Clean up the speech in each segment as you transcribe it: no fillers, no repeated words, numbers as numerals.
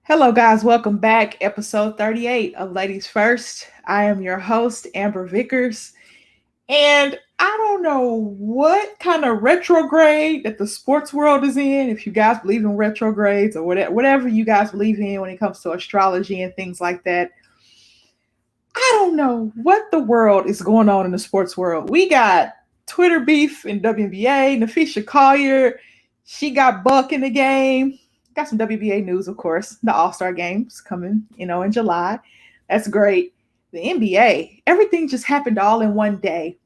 Hello, guys. Welcome back. Episode 38 of Ladies First. I am your host, Amber Vickers. And I don't know what kind of retrograde that the sports world is in, if you guys believe in retrogrades or whatever you guys believe in when it comes to astrology and things like that. I don't know what the world is going on in the sports world. We got Twitter beef in WNBA. Nafisha Collier, she got Buck in the game. Got some WNBA news, of course. The All-Star games coming, in July. That's great. The NBA, everything just happened all in one day.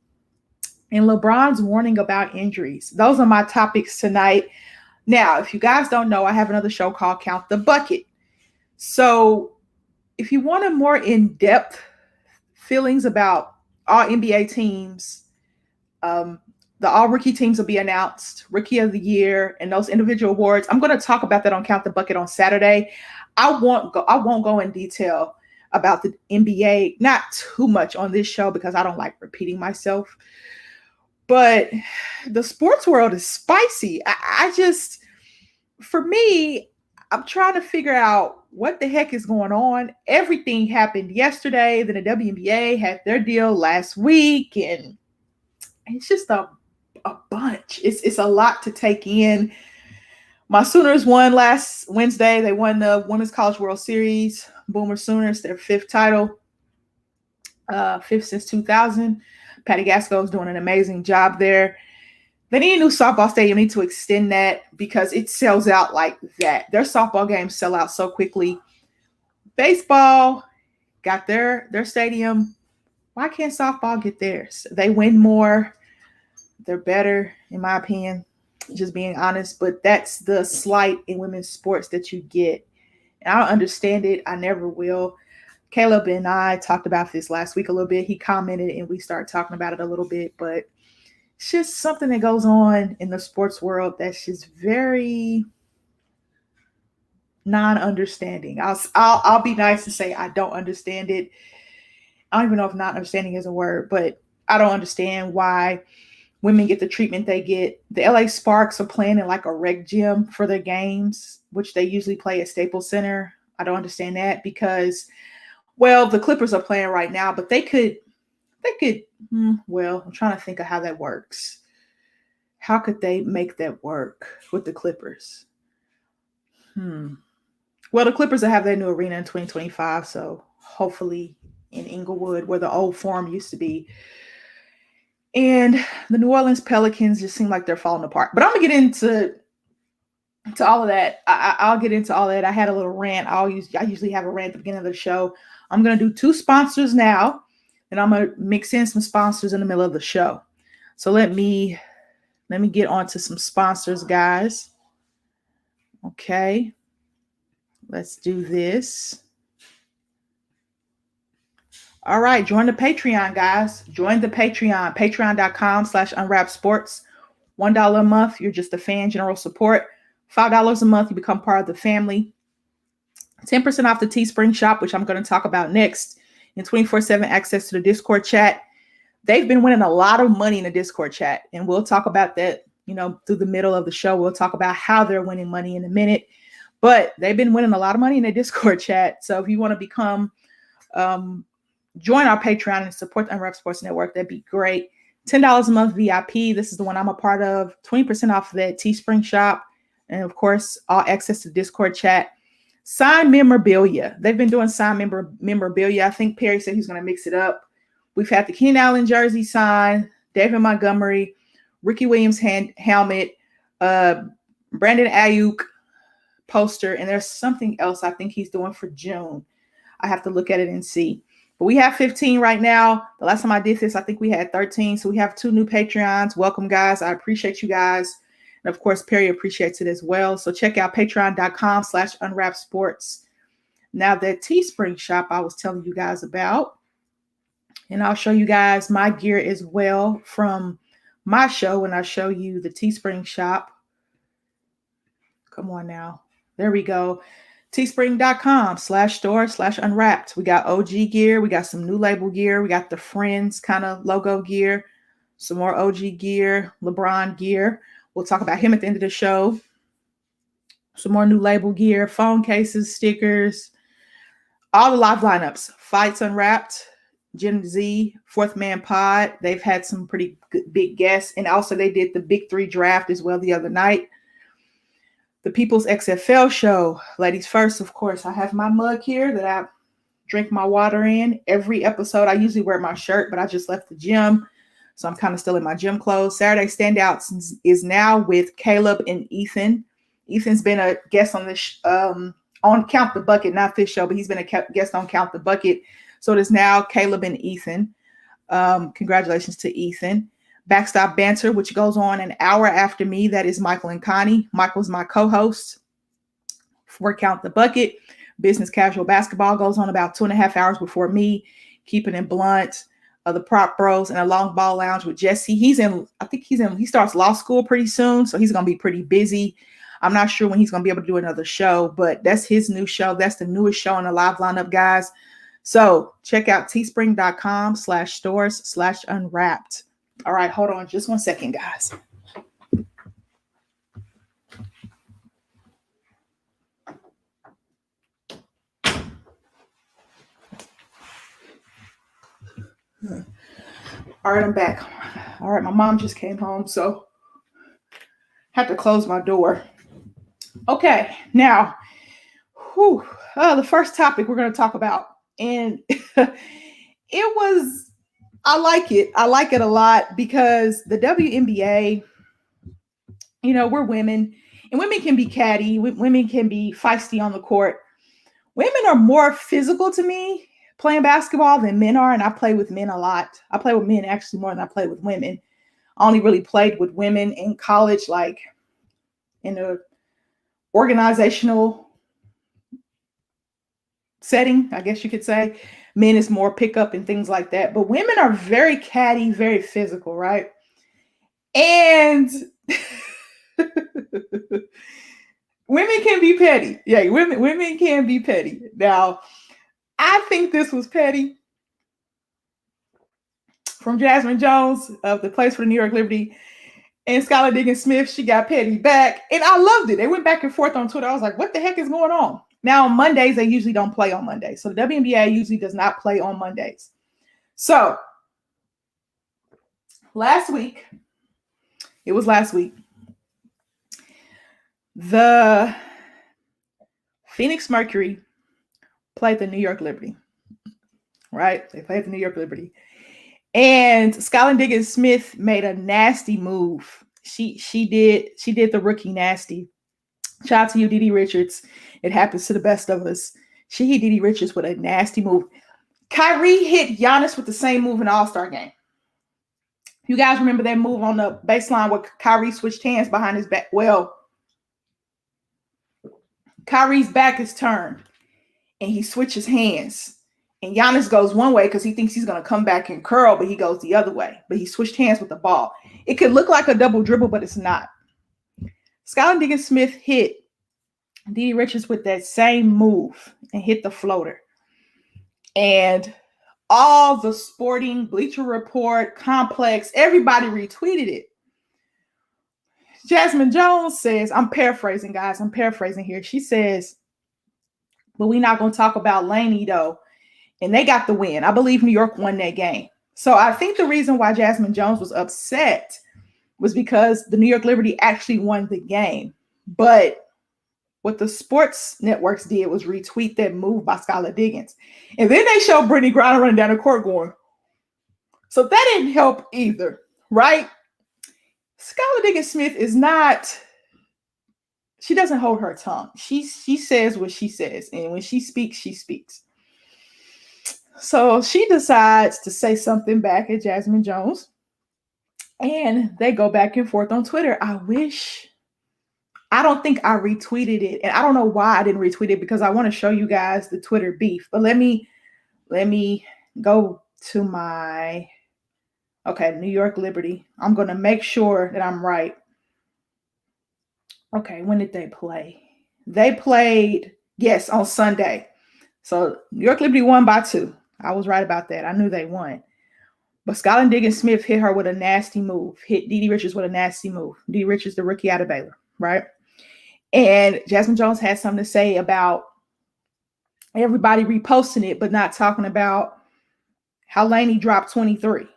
And LeBron's warning about injuries. Those are my topics tonight. Now, if you guys don't know, I have another show called Count the Bucket. So if you want a more in-depth feelings about all NBA teams, the all rookie teams will be announced, rookie of the year, and those individual awards. I'm going to talk about that on Count the Bucket on Saturday. I won't go in detail about the NBA, not too much on this show because I don't like repeating myself. But the sports world is spicy. I just, for me, I'm trying to figure out what the heck is going on. Everything happened yesterday. Then the WNBA had their deal last week, and it's just a bunch. It's a lot to take in. My Sooners won last Wednesday. They won the Women's College World Series. Boomer Sooners, their fifth title, fifth since 2000. Patty Gasco is doing an amazing job there. They need a new softball stadium. They need to extend that because it sells out like that. Their softball games sell out so quickly. Baseball got their stadium. Why can't softball get theirs? They win more. They're better, in my opinion, just being honest. But that's the slight in women's sports that you get. And I don't understand it. I never will. Caleb and I talked about this last week a little bit. He commented and we started talking about it a little bit. But it's just something that goes on in the sports world that's just very non-understanding. I'll be nice to say I don't understand it. I don't even know if not understanding is a word, but I don't understand why women get the treatment they get. The LA Sparks are playing in like a rec gym for their games, which they usually play at Staples Center. I don't understand that because, well, the Clippers are playing right now, but they could, well, I'm trying to think of how that works. How could they make that work with the Clippers? Well, the Clippers will have their new arena in 2025, so hopefully in Inglewood, where the old Forum used to be. And the New Orleans Pelicans just seem like they're falling apart. But I'm gonna get into all of that. I'll get into all that. I had a little rant. I usually have a rant at the beginning of the show. I'm gonna do 2 sponsors now, and I'm gonna mix in some sponsors in the middle of the show. So let me get on to some sponsors, guys. Okay, let's do this. All right, join the Patreon, guys. Join the Patreon, patreon.com/unwrapsports. $1 a month, you're just a fan, general support. $5 a month, you become part of the family. 10% off the Teespring shop, which I'm going to talk about next, and 24/7 access to the Discord chat. They've been winning a lot of money in the Discord chat, and we'll talk about that, through the middle of the show. We'll talk about how they're winning money in a minute, but they've been winning a lot of money in the Discord chat. So if you want to become, join our Patreon and support the Unwrap Sports Network, that'd be great. $10 a month VIP. This is the one I'm a part of. 20% off of that Teespring shop. And of course, all access to the Discord chat. Signed memorabilia. They've been doing signed memorabilia. I think Perry said he's going to mix it up. We've had the Keenan Allen jersey signed, David Montgomery, Ricky Williams helmet, Brandon Ayuk poster, and there's something else I think he's doing for June. I have to look at it and see. But we have 15 right now. The last time I did this, I think we had 13. So we have 2 new Patreons. Welcome, guys. I appreciate you guys. And of course, Perry appreciates it as well. So check out patreon.com/unwrapsports. Now that Teespring shop I was telling you guys about, and I'll show you guys my gear as well from my show when I show you the Teespring shop. Come on now. There we go. Teespring.com/store/unwrapped. We got OG gear. We got some new label gear. We got the Friends kind of logo gear. Some more OG gear, LeBron gear. We'll talk about him at the end of the show. some more new label gear, phone cases, stickers, all the live lineups, Fights Unwrapped, Gen Z, Fourth Man Pod. They've had some pretty good, big guests. And also they did the Big Three draft as well the other night. The People's XFL show, Ladies First, of course. I have my mug here that I drink my water in. Every episode, I usually wear my shirt, but I just left the gym. So I'm kind of still in my gym clothes. Saturday Standouts is now with Caleb and Ethan. Ethan's been a guest on this on Count the Bucket, not this show, but he's been a guest on Count the Bucket. So it is now Caleb and Ethan. Congratulations to Ethan. Backstop Banter, which goes on an hour after me. That is Michael and Connie. Michael's my co-host for Count the Bucket. Business Casual Basketball goes on about 2.5 hours before me. Keeping It Blunt, the Prop Bros, and a Long Ball Lounge with Jesse. He starts law school pretty soon, so he's going to be pretty busy. I'm not sure when he's going to be able to do another show, but that's his new show. That's the newest show in the live lineup, guys. So check out teespring.com/stores/unwrapped. All right, hold on just 1 second, guys. All right, I'm back. All right, my mom just came home, so I have to close my door. Okay, now, the first topic we're going to talk about, and I like it. I like it a lot because the WNBA, we're women, and women can be catty. Women can be feisty on the court. Women are more physical to me playing basketball than men are, and I play with men a lot. I play with men actually more than I play with women. I only really played with women in college, like in a organizational setting, I guess you could say. Men is more pickup and things like that. But women are very catty, very physical, right? And women can be petty. Yeah, women can be petty. Now, I think this was petty from Jasmine Jones of the Place for the New York Liberty. And Skylar Diggins-Smith, she got petty back. And I loved it. They went back and forth on Twitter. I was like, what the heck is going on? Now, on Mondays, they usually don't play on Mondays. So the WNBA usually does not play on Mondays. So last week, the Phoenix Mercury played the New York Liberty, right? They played the New York Liberty. And Skylar Diggins-Smith made a nasty move. She did the rookie nasty. Shout out to you, DD Richards. It happens to the best of us. She hit DD Richards with a nasty move. Kyrie hit Giannis with the same move in the All-Star game. You guys remember that move on the baseline where Kyrie switched hands behind his back? Well, Kyrie's back is turned, and he switches hands. And Giannis goes one way because he thinks he's going to come back and curl, but he goes the other way. But he switched hands with the ball. It could look like a double dribble, but it's not. Skylar Diggins-Smith hit DD Richards with that same move and hit the floater. And all the sporting, Bleacher Report, Complex, everybody retweeted it. Jasmine Jones says, I'm paraphrasing, guys. I'm paraphrasing here. She says, but we're not going to talk about Laney, though. And they got the win. I believe New York won that game. So I think the reason why Jasmine Jones was upset was because the New York Liberty actually won the game. But what the sports networks did was retweet that move by Skylar Diggins. And then they showed Brittany Griner running down the court going. So that didn't help either, right? Skylar Diggins-Smith is not, she doesn't hold her tongue. She says what she says. And when she speaks, she speaks. So she decides to say something back at Jasmine Jones. And they go back and forth on Twitter. I don't think I retweeted it. And I don't know why I didn't retweet it because I want to show you guys the Twitter beef. But let me go to my, New York Liberty. I'm going to make sure that I'm right. Okay, when did they play? They played, yes, on Sunday. So New York Liberty won by 2. I was right about that. I knew they won. But Skylar Diggins-Smith hit her with a nasty move. Hit DD Richards with a nasty move. DD Richards, the rookie out of Baylor, right? And Jasmine Jones had something to say about everybody reposting it, but not talking about how Lainey dropped 23.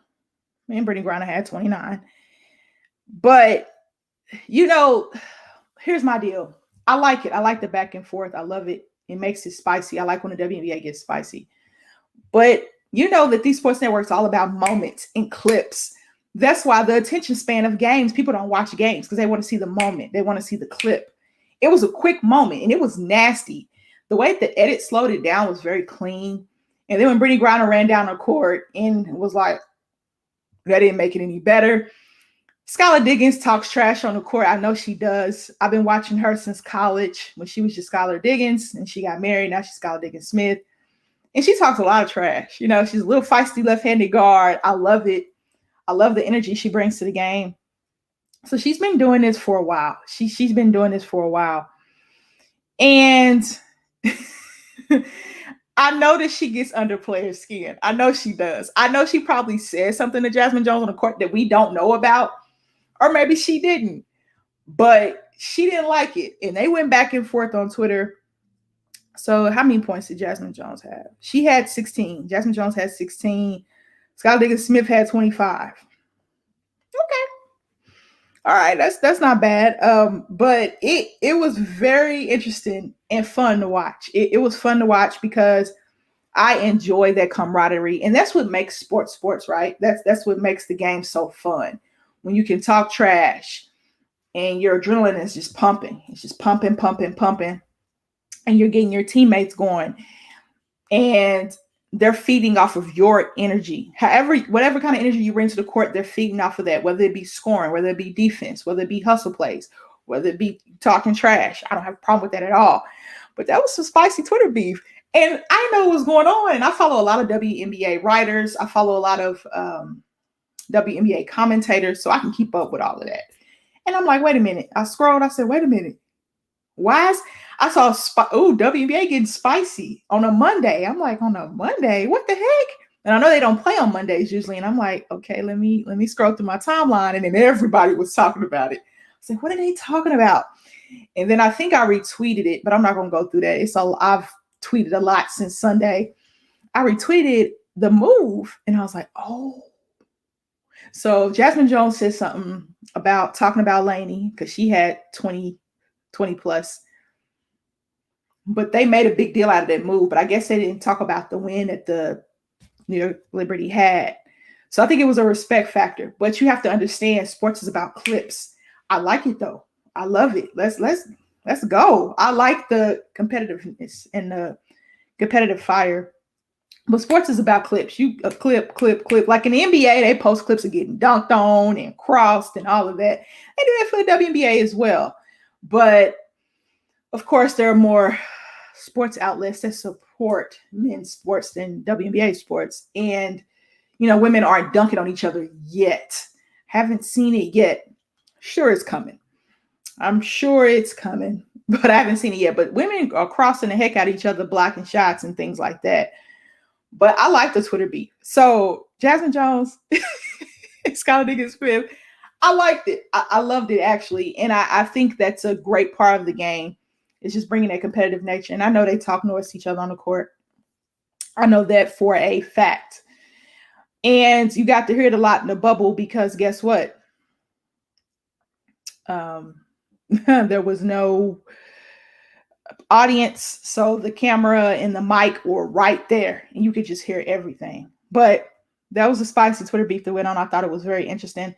And Brittany Griner had 29. But, here's my deal. I like it. I like the back and forth. I love it. It makes it spicy. I like when the WNBA gets spicy. But you know that these sports networks are all about moments and clips. That's why the attention span of games, people don't watch games because they want to see the moment. They want to see the clip. It was a quick moment and it was nasty. The way the edit slowed it down was very clean. And then when Brittany Griner ran down the court and was like, that didn't make it any better. Skylar Diggins talks trash on the court. I know she does. I've been watching her since college when she was just Skylar Diggins and she got married. Now she's Skylar Diggins Smith. And she talks a lot of trash. She's a little feisty left-handed guard. I love it. I love the energy she brings to the game. So she's been doing this for a while. She's been doing this for a while. And I know that she gets under players' skin. I know she does. I know she probably said something to Jasmine Jones on the court that we don't know about. Or maybe she didn't. But she didn't like it. And they went back and forth on Twitter. So how many points did Jasmine Jones have? She had 16. Jasmine Jones had 16. Skylar Diggins Smith had 25. Okay. All right, that's not bad. But it was very interesting and fun to watch. It was fun to watch because I enjoy that camaraderie. And that's what makes sports, right? That's what makes the game so fun. When you can talk trash and your adrenaline is just pumping. It's just pumping. And you're getting your teammates going. And they're feeding off of your energy. Whatever kind of energy you bring to the court, they're feeding off of that, whether it be scoring, whether it be defense, whether it be hustle plays, whether it be talking trash. I don't have a problem with that at all. But that was some spicy Twitter beef. And I know what's going on. And I follow a lot of WNBA writers. I follow a lot of WNBA commentators, so I can keep up with all of that. And I'm like, wait a minute. I scrolled. I said, wait a minute. I saw WNBA getting spicy on a Monday. I'm like, on a Monday? What the heck? And I know they don't play on Mondays usually. And I'm like, okay, let me scroll through my timeline. And then everybody was talking about it. I was like, what are they talking about? And then I think I retweeted it, but I'm not going to go through that. I've tweeted a lot since Sunday. I retweeted the move and I was like, oh. So Jasmine Jones said something about talking about Lainey because she had 20 plus. But they made a big deal out of that move. But I guess they didn't talk about the win that the New York Liberty had. So I think it was a respect factor. But you have to understand, sports is about clips. I like it though. I love it. Let's go. I like the competitiveness and the competitive fire. But sports is about clips. Clip. Like in the NBA, they post clips of getting dunked on and crossed and all of that. They do that for the WNBA as well. But of course, there are more sports outlets that support men's sports than WNBA sports. And, women aren't dunking on each other yet. Haven't seen it yet. Sure, it's coming. I'm sure it's coming, but I haven't seen it yet. But women are crossing the heck out of each other, blocking shots and things like that. But I like the Twitter beef. So Jasmine Jones, Skylar Diggins Smith, I liked it. I loved it, actually. And I think that's a great part of the game. It's just bringing that competitive nature. And I know they talk noise to each other on the court. I know that for a fact. And you got to hear it a lot in the bubble because guess what? There was no audience. So the camera and the mic were right there. And you could just hear everything. But that was a spicy Twitter beef that went on. I thought it was very interesting.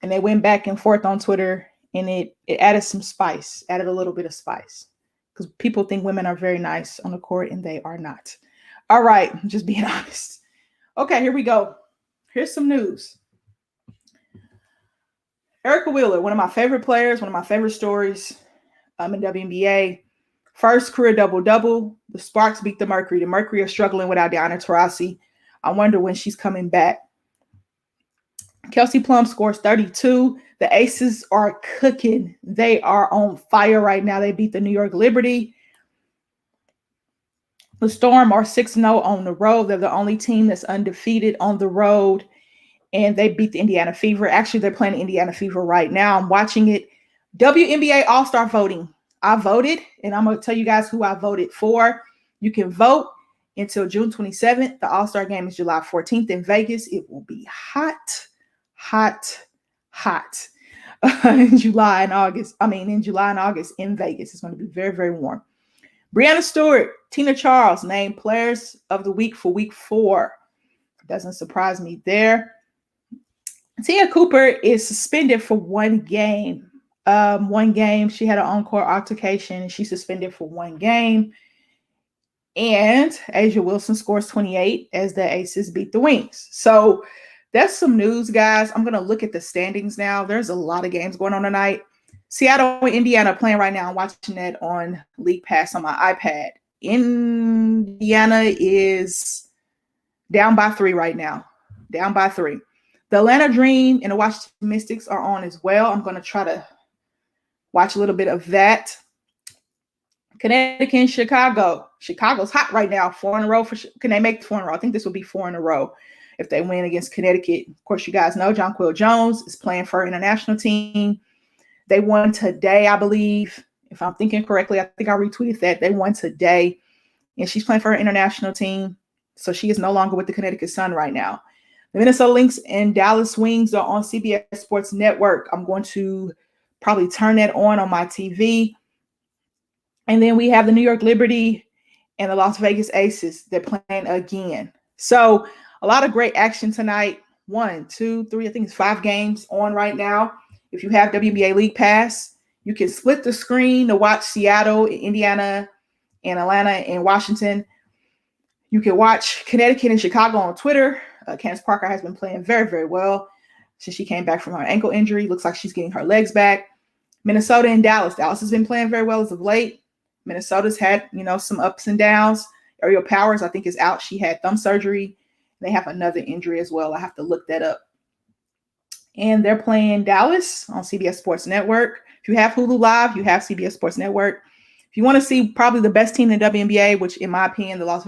And they went back and forth on Twitter. And it added some spice, added a little bit of spice. Because people think women are very nice on the court, and they are not. All right, just being honest. Okay, here we go. Here's some news. Erica Wheeler, one of my favorite players, one of my favorite stories in WNBA. First career double-double. The Sparks beat the Mercury. The Mercury are struggling without Diana Taurasi. I wonder when she's coming back. Kelsey Plum scores 32. The Aces are cooking. They are on fire right now. They beat the New York Liberty. The Storm are 6-0 on the road. They're the only team that's undefeated on the road. And they beat the Indiana Fever. Actually, they're playing Indiana Fever right now. I'm watching it. WNBA All-Star voting I voted, and I'm going to tell you guys who I voted for. You can vote until June 27th. The All-Star game is July 14th in Vegas. It will be hot, hot, hot in July and August. In July and August in Vegas. It's going to be very, very warm. Breanna Stewart, Tina Charles named Players of the Week for Week 4. Doesn't surprise me there. Tia Cooper is suspended for one game. She had an on-court altercation and she's suspended for one game. And Asia Wilson scores 28 as the Aces beat the Wings. So that's some news, guys. I'm going to look at the standings now. There's a lot of games going on tonight. Seattle and Indiana playing right now. I'm watching that on League Pass on my iPad. Indiana is down by 3 right now. Down by 3. The Atlanta Dream and the Washington Mystics are on as well. I'm going to try to watch a little bit of that. Connecticut and Chicago. Chicago's hot right now. 4 in a row. Can they make 4 in a row? I think this will be 4 in a row if they win against Connecticut. Of course, you guys know Jonquil Jones is playing for our international team. They won today, I believe. If I'm thinking correctly, I think I retweeted that. They won today, and she's playing for her international team. So she is no longer with the Connecticut Sun right now. The Minnesota Lynx and Dallas Wings are on CBS Sports Network. I'm going to probably turn that on my TV. And then we have the New York Liberty and the Las Vegas Aces. They're playing again. So a lot of great action tonight. 1, 2, 3, I think it's 5 games on right now. If you have WNBA League Pass, you can split the screen to watch Seattle, Indiana, and Atlanta and Washington. You can watch Connecticut and Chicago on Twitter. Candace Parker has been playing very, very well since she came back from her ankle injury. Looks like she's getting her legs back. Minnesota and Dallas. Dallas has been playing very well as of late. Minnesota's had, some ups and downs. Ariel Powers, I think, is out. She had thumb surgery. They have another injury as well. I have to look that up. And they're playing Dallas on CBS Sports Network. If you have Hulu Live, you have CBS Sports Network. If you want to see probably the best team in the WNBA, which in my opinion, the Las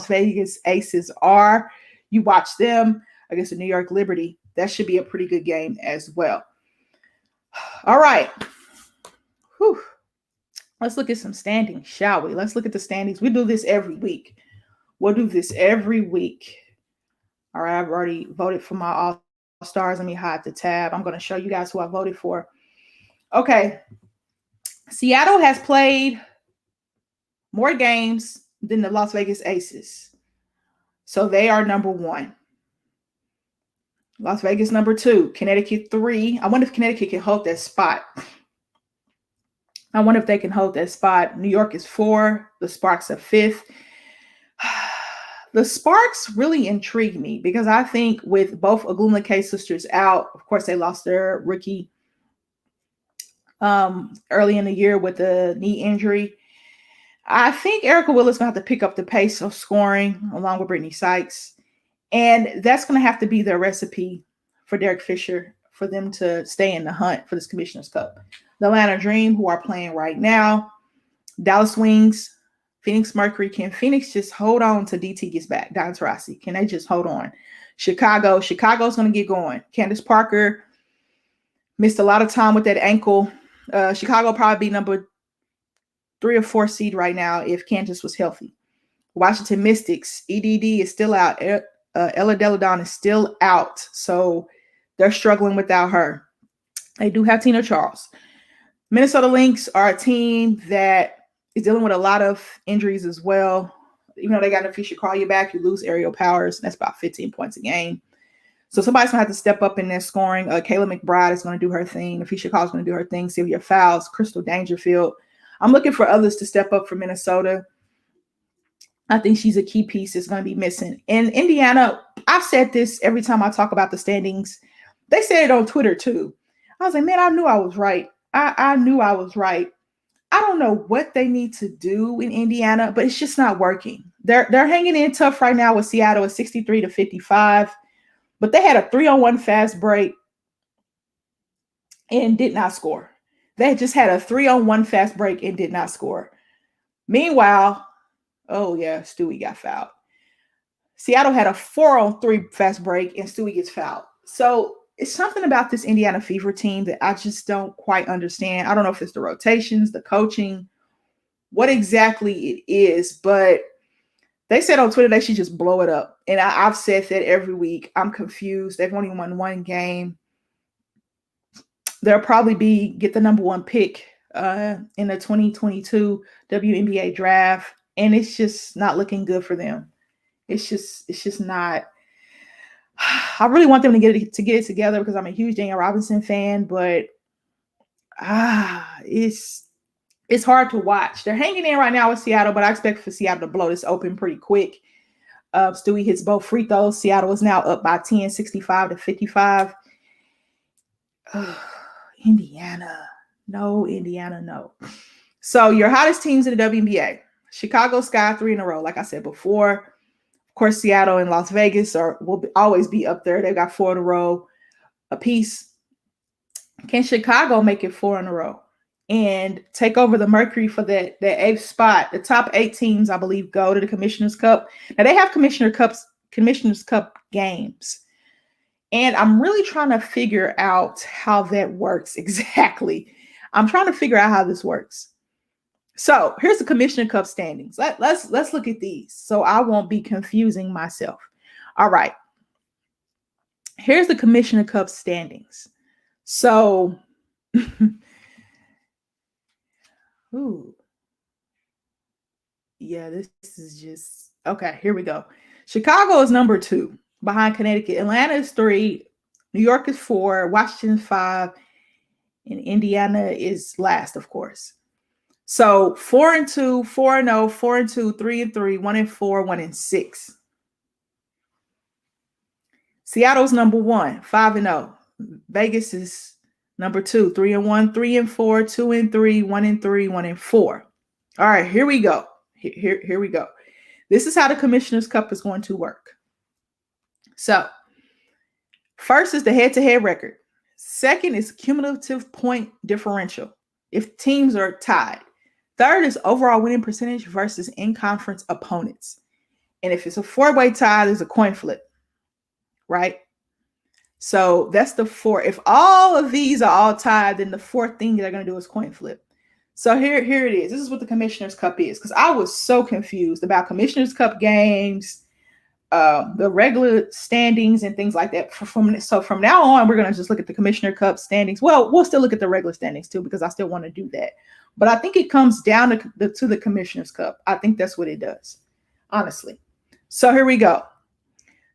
Vegas Aces are, you watch them against the New York Liberty. That should be a pretty good game as well. All right. Whew. Let's look at some standings, shall we? Let's look at the standings. We do this every week. We'll do this every week. All right, I've already voted for my All-Stars. Let me hide the tab. I'm going to show you guys who I voted for. Okay. Seattle has played more games than the Las Vegas Aces. So they are number 1. Las Vegas number 2. Connecticut 3. I wonder if Connecticut can hold that spot. I wonder if they can hold that spot. New York is 4. The Sparks are 5th. The Sparks really intrigue me because I think with both Agumlake sisters out, of course, they lost their rookie early in the year with the knee injury. I think Erica Willis going to have to pick up the pace of scoring along with Brittany Sykes. And that's going to have to be their recipe for Derek Fisher for them to stay in the hunt for this Commissioner's Cup. The Atlanta Dream, who are playing right now. Dallas Wings, Phoenix Mercury. Can Phoenix just hold on till DT gets back? Don Taurasi. Can they just hold on? Chicago's going to get going. Candace Parker missed a lot of time with that ankle. Chicago probably be number 3 or 4 seed right now if Candace was healthy. Washington Mystics, EDD is still out. Ella Deladon is still out. So they're struggling without her. They do have Tina Charles. Minnesota Lynx are a team that is dealing with a lot of injuries as well. Even though they got Nafisha call you back, you lose Ariel Powers. That's about 15 points a game. So somebody's going to have to step up in their scoring. Kayla McBride is going to do her thing. Nafisha Call is going to do her thing. Sylvia Fowles, Crystal Dangerfield. I'm looking for others to step up for Minnesota. I think she's a key piece that's going to be missing. In Indiana, I've said this every time I talk about the standings. They said it on Twitter too. I was like, man, I knew I was right. I knew I was right. I don't know what they need to do in Indiana, but it's just not working. They're hanging in tough right now with Seattle at 63-55, but they had a 3-on-1 fast break and did not score. They just had a 3-on-1 fast break and did not score. Meanwhile, oh yeah, Stewie got fouled. Seattle had a 4-on-3 fast break and Stewie gets fouled. So it's something about this Indiana Fever team that I just don't quite understand. I don't know if it's the rotations, the coaching, what exactly it is, but they said on Twitter they should just blow it up. And I've said that every week. I'm confused. They've only won one game. They'll probably get the number one pick in the 2022 WNBA draft. And it's just not looking good for them. It's just not. I really want them to get it together because I'm a huge Danielle Robinson fan, but it's hard to watch. They're hanging in right now with Seattle, but I expect for Seattle to blow this open pretty quick. Stewie hits both free throws. Seattle is now up by 10, 65-55. Indiana. No, Indiana, no. So your hottest teams in the WNBA. Chicago Sky, 3 in a row, like I said before. Of course, Seattle and Las Vegas will always be up there. They've got 4 in a row apiece. Can Chicago make it 4 in a row and take over the Mercury for that 8th spot? The top 8 teams, I believe, go to the Commissioner's Cup. Now, they have Commissioner's Cup games. And I'm really trying to figure out how that works exactly. I'm trying to figure out how this works. So here's the Commissioner Cup standings. Let's look at these so I won't be confusing myself. All right. Here's the Commissioner Cup standings. So, ooh. Yeah, this is just, okay, here we go. Chicago is number 2 behind Connecticut. Atlanta is 3. New York is 4. Washington is 5. And Indiana is last, of course. So 4-2, 4-0, 4-2, 3-3, 1-4, 1-6. Seattle's number 1, 5-0. Vegas is number 2, 3-1, 3-4, 2-3, 1-3, 1-4. All right, here we go. Here we go. This is how the Commissioner's Cup is going to work. So, first is the head-to-head record. Second is cumulative point differential if teams are tied. Third is overall winning percentage versus in-conference opponents. And if it's a 4-way tie, there's a coin flip, right? So that's the 4. If all of these are all tied, then the 4th thing they're going to do is coin flip. So here it is. This is what the Commissioner's Cup is, because I was so confused about Commissioner's Cup games, the regular standings and things like that. So from now on, we're going to just look at the Commissioner Cup standings. Well, we'll still look at the regular standings too, because I still want to do that. But I think it comes down to the Commissioner's Cup. I think that's what it does, honestly. So here we go.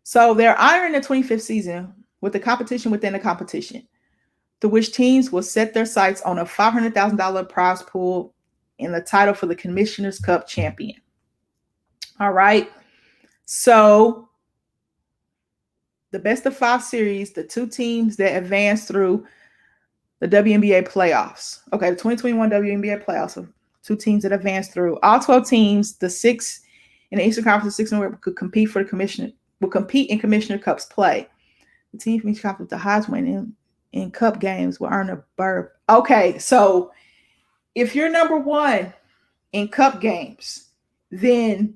So they're honoring the 25th season with the competition within the competition, to which teams will set their sights on a $500,000 prize pool and the title for the Commissioner's Cup champion. All right. So the best of 5 series, the 2 teams that advance through the WNBA playoffs. Okay, the 2021 WNBA playoffs of 2 teams that advance through. All 12 teams, the 6 in the Eastern Conference, 6 could compete for the Commissioner, will compete in Commissioner Cups play. The team from each conference, the highest win in cup games will earn a berth. Okay, so if you're number 1 in cup games, then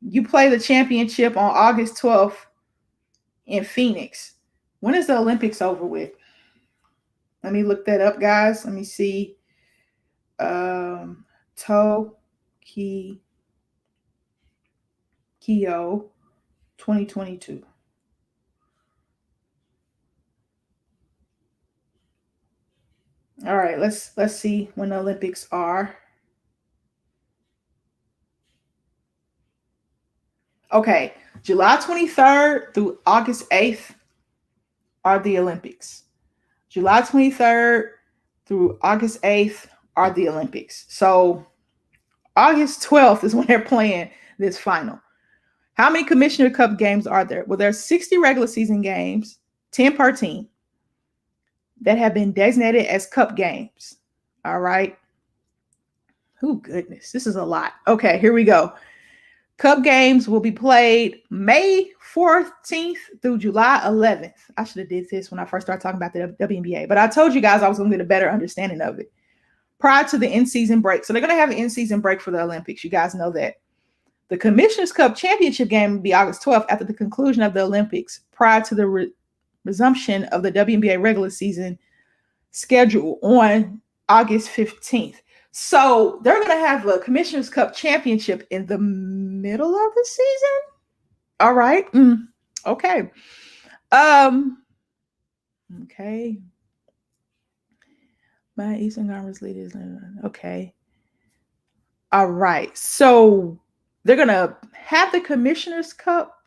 you play the championship on August 12th in Phoenix. When is the Olympics over with? Let me look that up, guys. Let me see. Tokyo 2022. All right, let's see when the Olympics are. Okay, July 23rd through August 8th are the Olympics. July 23rd through August 8th are the Olympics. So August 12th is when they're playing this final. How many Commissioner Cup games are there? Well, there's 60 regular season games, 10 per team, that have been designated as cup games. All right. Oh, goodness. This is a lot. Okay, here we go. Cup games will be played May 14th through July 11th. I should have did this when I first started talking about the WNBA, but I told you guys I was going to get a better understanding of it prior to the in-season break. So they're going to have an in-season break for the Olympics. You guys know that. The Commissioner's Cup championship game will be August 12th after the conclusion of the Olympics prior to the resumption of the WNBA regular season schedule on August 15th. So they're going to have a Commissioner's Cup championship in the middle of the season. All right. Okay. Okay. My Eastern Conference leaders. Okay. All right. So they're going to have the Commissioner's Cup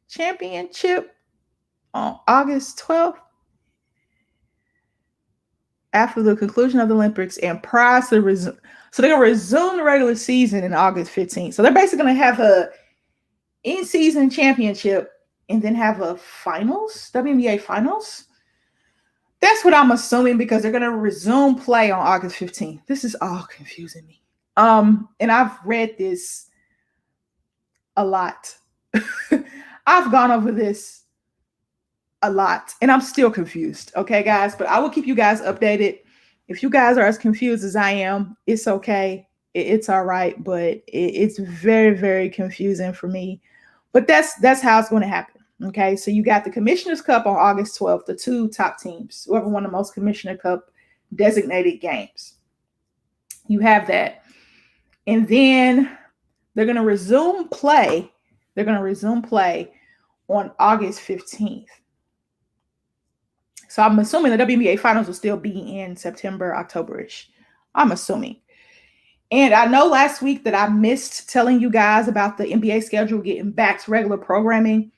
championship on August 12th after the conclusion of the Olympics and prior to the so they're going to resume the regular season in August 15th. So they're basically going to have a in-season championship and then have a finals, WNBA finals. That's what I'm assuming because they're going to resume play on August 15th. This is all confusing me. And I've read this a lot. I've gone over this a lot and I'm still confused. Okay, guys, but I will keep you guys updated. If you guys are as confused as I am, it's okay. It's all right, but it's very, very confusing for me. But that's how it's going to happen. Okay, so you got the Commissioner's Cup on August 12th, the two top teams, whoever won the most Commissioner Cup designated games. You have that. And then they're going to resume play. They're going to resume play on August 15th. So I'm assuming the WNBA finals will still be in September, October-ish. I'm assuming. And I know last week that I missed telling you guys about the NBA schedule getting back to regular programming.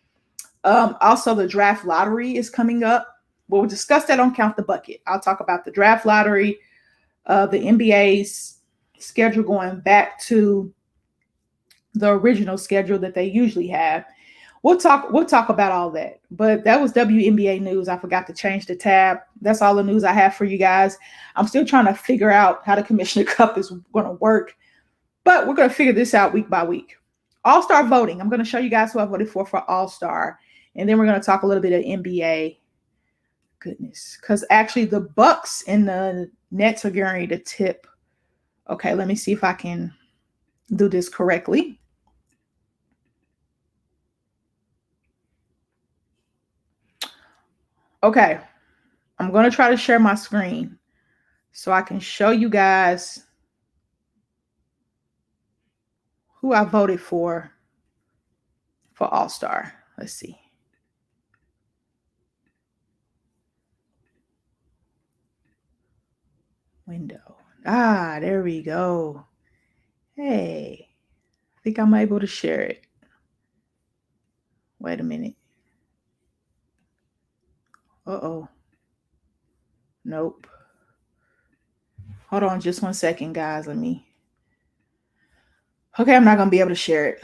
Also, the draft lottery is coming up. We'll discuss that on Count the Bucket. I'll talk about the draft lottery, the NBA's schedule going back to the original schedule that they usually have. We'll talk about all that. But that was WNBA news. I forgot to change the tab. That's all the news I have for you guys. I'm still trying to figure out how the Commissioner Cup is going to work. But we're going to figure this out week by week. All-Star voting. I'm going to show you guys who I voted for All-Star. And then we're going to talk a little bit of NBA. Goodness. Because actually the Bucks and the Nets are getting ready to tip. Okay, let me see if I can do this correctly. Okay, I'm going to try to share my screen so I can show you guys who I voted for All-Star. Let's see. Window. There we go. Hey, I think I'm able to share it. Wait a minute. Uh-oh. Nope. Hold on just 1 second, guys. Okay, I'm not going to be able to share it.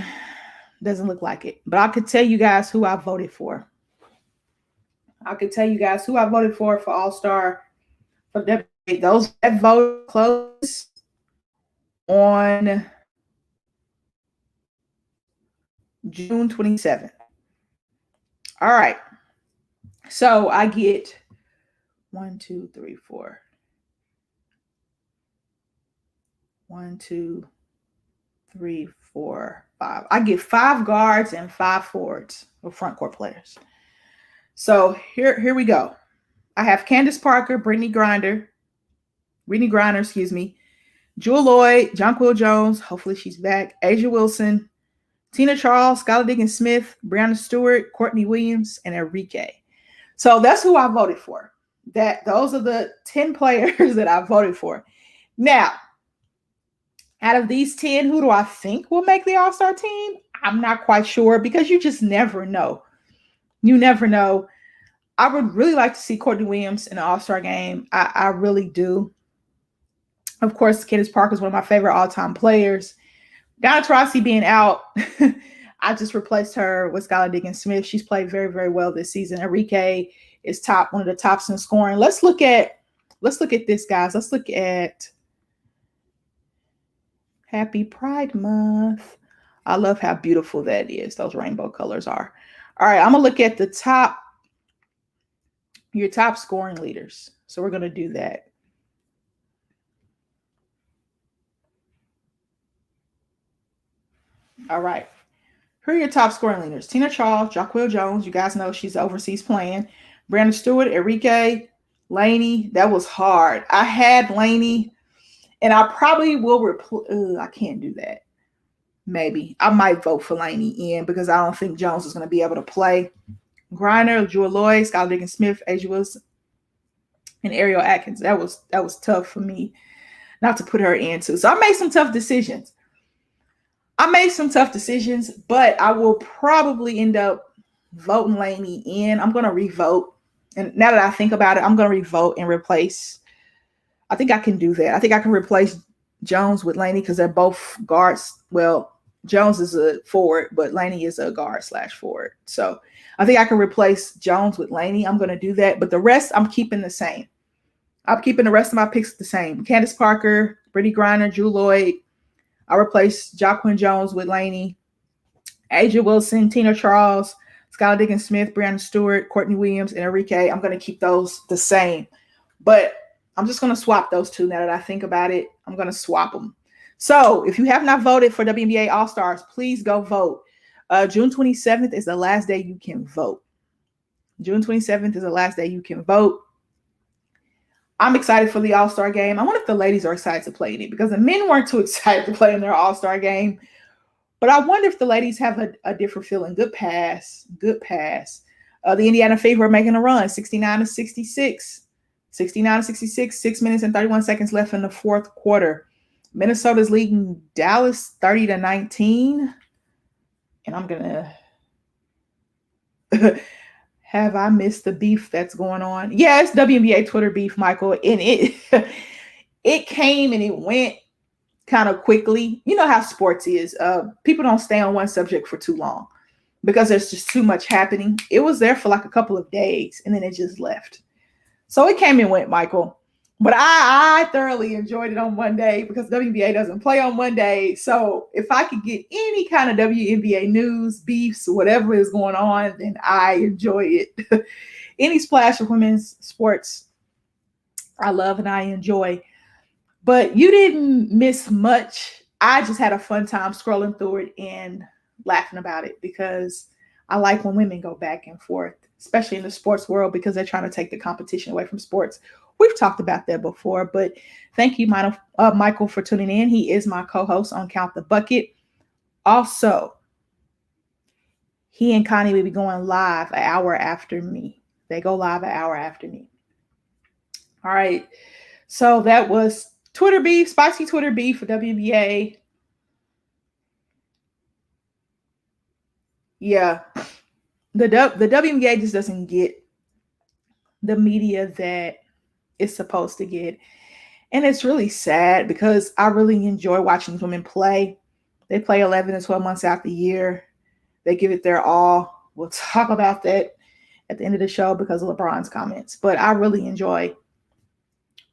Doesn't look like it. But I could tell you guys who I voted for. All-Star. For those that vote close on June 27th. All right. So I get 1, 2, 3, 4. 1, 2, 3, 4, 5. I get 5 guards and 5 forwards or front court players. So here we go. I have Candace Parker, Brittany Griner, Jewel Lloyd, Jonquil Jones, hopefully she's back, Asia Wilson, Tina Charles, Skylar Diggins-Smith, Brianna Stewart, Courtney Williams, and Enrique. So that's who I voted for. Those are the 10 players that I voted for. Now, out of these 10, who do I think will make the All-Star team? I'm not quite sure because you just never know. You never know. I would really like to see Courtney Williams in the All-Star game. I really do. Of course, Candace Parker is one of my favorite all-time players. Diana Taurasi being out, I just replaced her with Skylar Diggins-Smith. She's played very, very well this season. Enrique is one of the tops in scoring. Let's look at this, guys. Let's look at Happy Pride Month. I love how beautiful that is. Those rainbow colors are. All right, I'm going to look at your top scoring leaders. So we're going to do that. All right. Who are your top scoring leaders? Tina Charles, Jaquil Jones. You guys know she's overseas playing. Brandon Stewart, Enrique, Laney. That was hard. I had Laney, and I probably will I can't do that. Maybe. I might vote for Laney in because I don't think Jones is going to be able to play. Griner, Jewel Lloyd, Skylar Diggins Smith, Asia Wilson, and Ariel Atkins. That was tough for me not to put her into. So I made some tough decisions. But I will probably end up voting Laney in. I'm going to revote. And now that I think about it, I'm going to revote and replace. I think I can do that. I think I can replace Jones with Laney because they're both guards. Well, Jones is a forward, but Laney is a guard/forward. So I think I can replace Jones with Laney. I'm going to do that. But the rest, I'm keeping the same. I'm keeping the rest of my picks the same. Candace Parker, Brittany Griner, Drew Lloyd. I replaced Jaquin Jones with Laney. Asia Wilson, Tina Charles, Skylar Diggins Smith, Brandon Stewart, Courtney Williams, and Enrique. I'm going to keep those the same. But I'm just going to swap those two now that I think about it. I'm going to swap them. So if you have not voted for WNBA All-Stars, please go vote. June 27th is the last day you can vote. June 27th is the last day you can vote. I'm excited for the All-Star game. I wonder if the ladies are excited to play in it because the men weren't too excited to play in their All-Star game. But I wonder if the ladies have a different feeling. Good pass. The Indiana Fever are making a run, 69-66. 69-66, 6 minutes and 31 seconds left in the fourth quarter. Minnesota's leading Dallas 30-19. And I'm going to... Have I missed the beef that's going on? Yeah, it's WNBA Twitter beef, Michael. And it came and it went kind of quickly. You know how sports is. People don't stay on one subject for too long because there's just too much happening. It was there for like a couple of days and then it just left. So it came and went, Michael. But I thoroughly enjoyed it on Monday because WNBA doesn't play on Monday. So if I could get any kind of WNBA news, beefs, whatever is going on, then I enjoy it. Any splash of women's sports, I love and I enjoy. But you didn't miss much. I just had a fun time scrolling through it and laughing about it because I like when women go back and forth, especially in the sports world, because they're trying to take the competition away from sports. We've talked about that before, but thank you, Michael, for tuning in. He is my co-host on Count the Bucket. Also, he and Connie will be going live an hour after me. They go live an hour after me. All right. So that was Twitter beef, spicy Twitter beef for WNBA. Yeah. The WNBA just doesn't get the media that it's supposed to get. And it's really sad because I really enjoy watching these women play. They play 11 to 12 months out the year. They give it their all. We'll talk about that at the end of the show because of LeBron's comments. But I really enjoy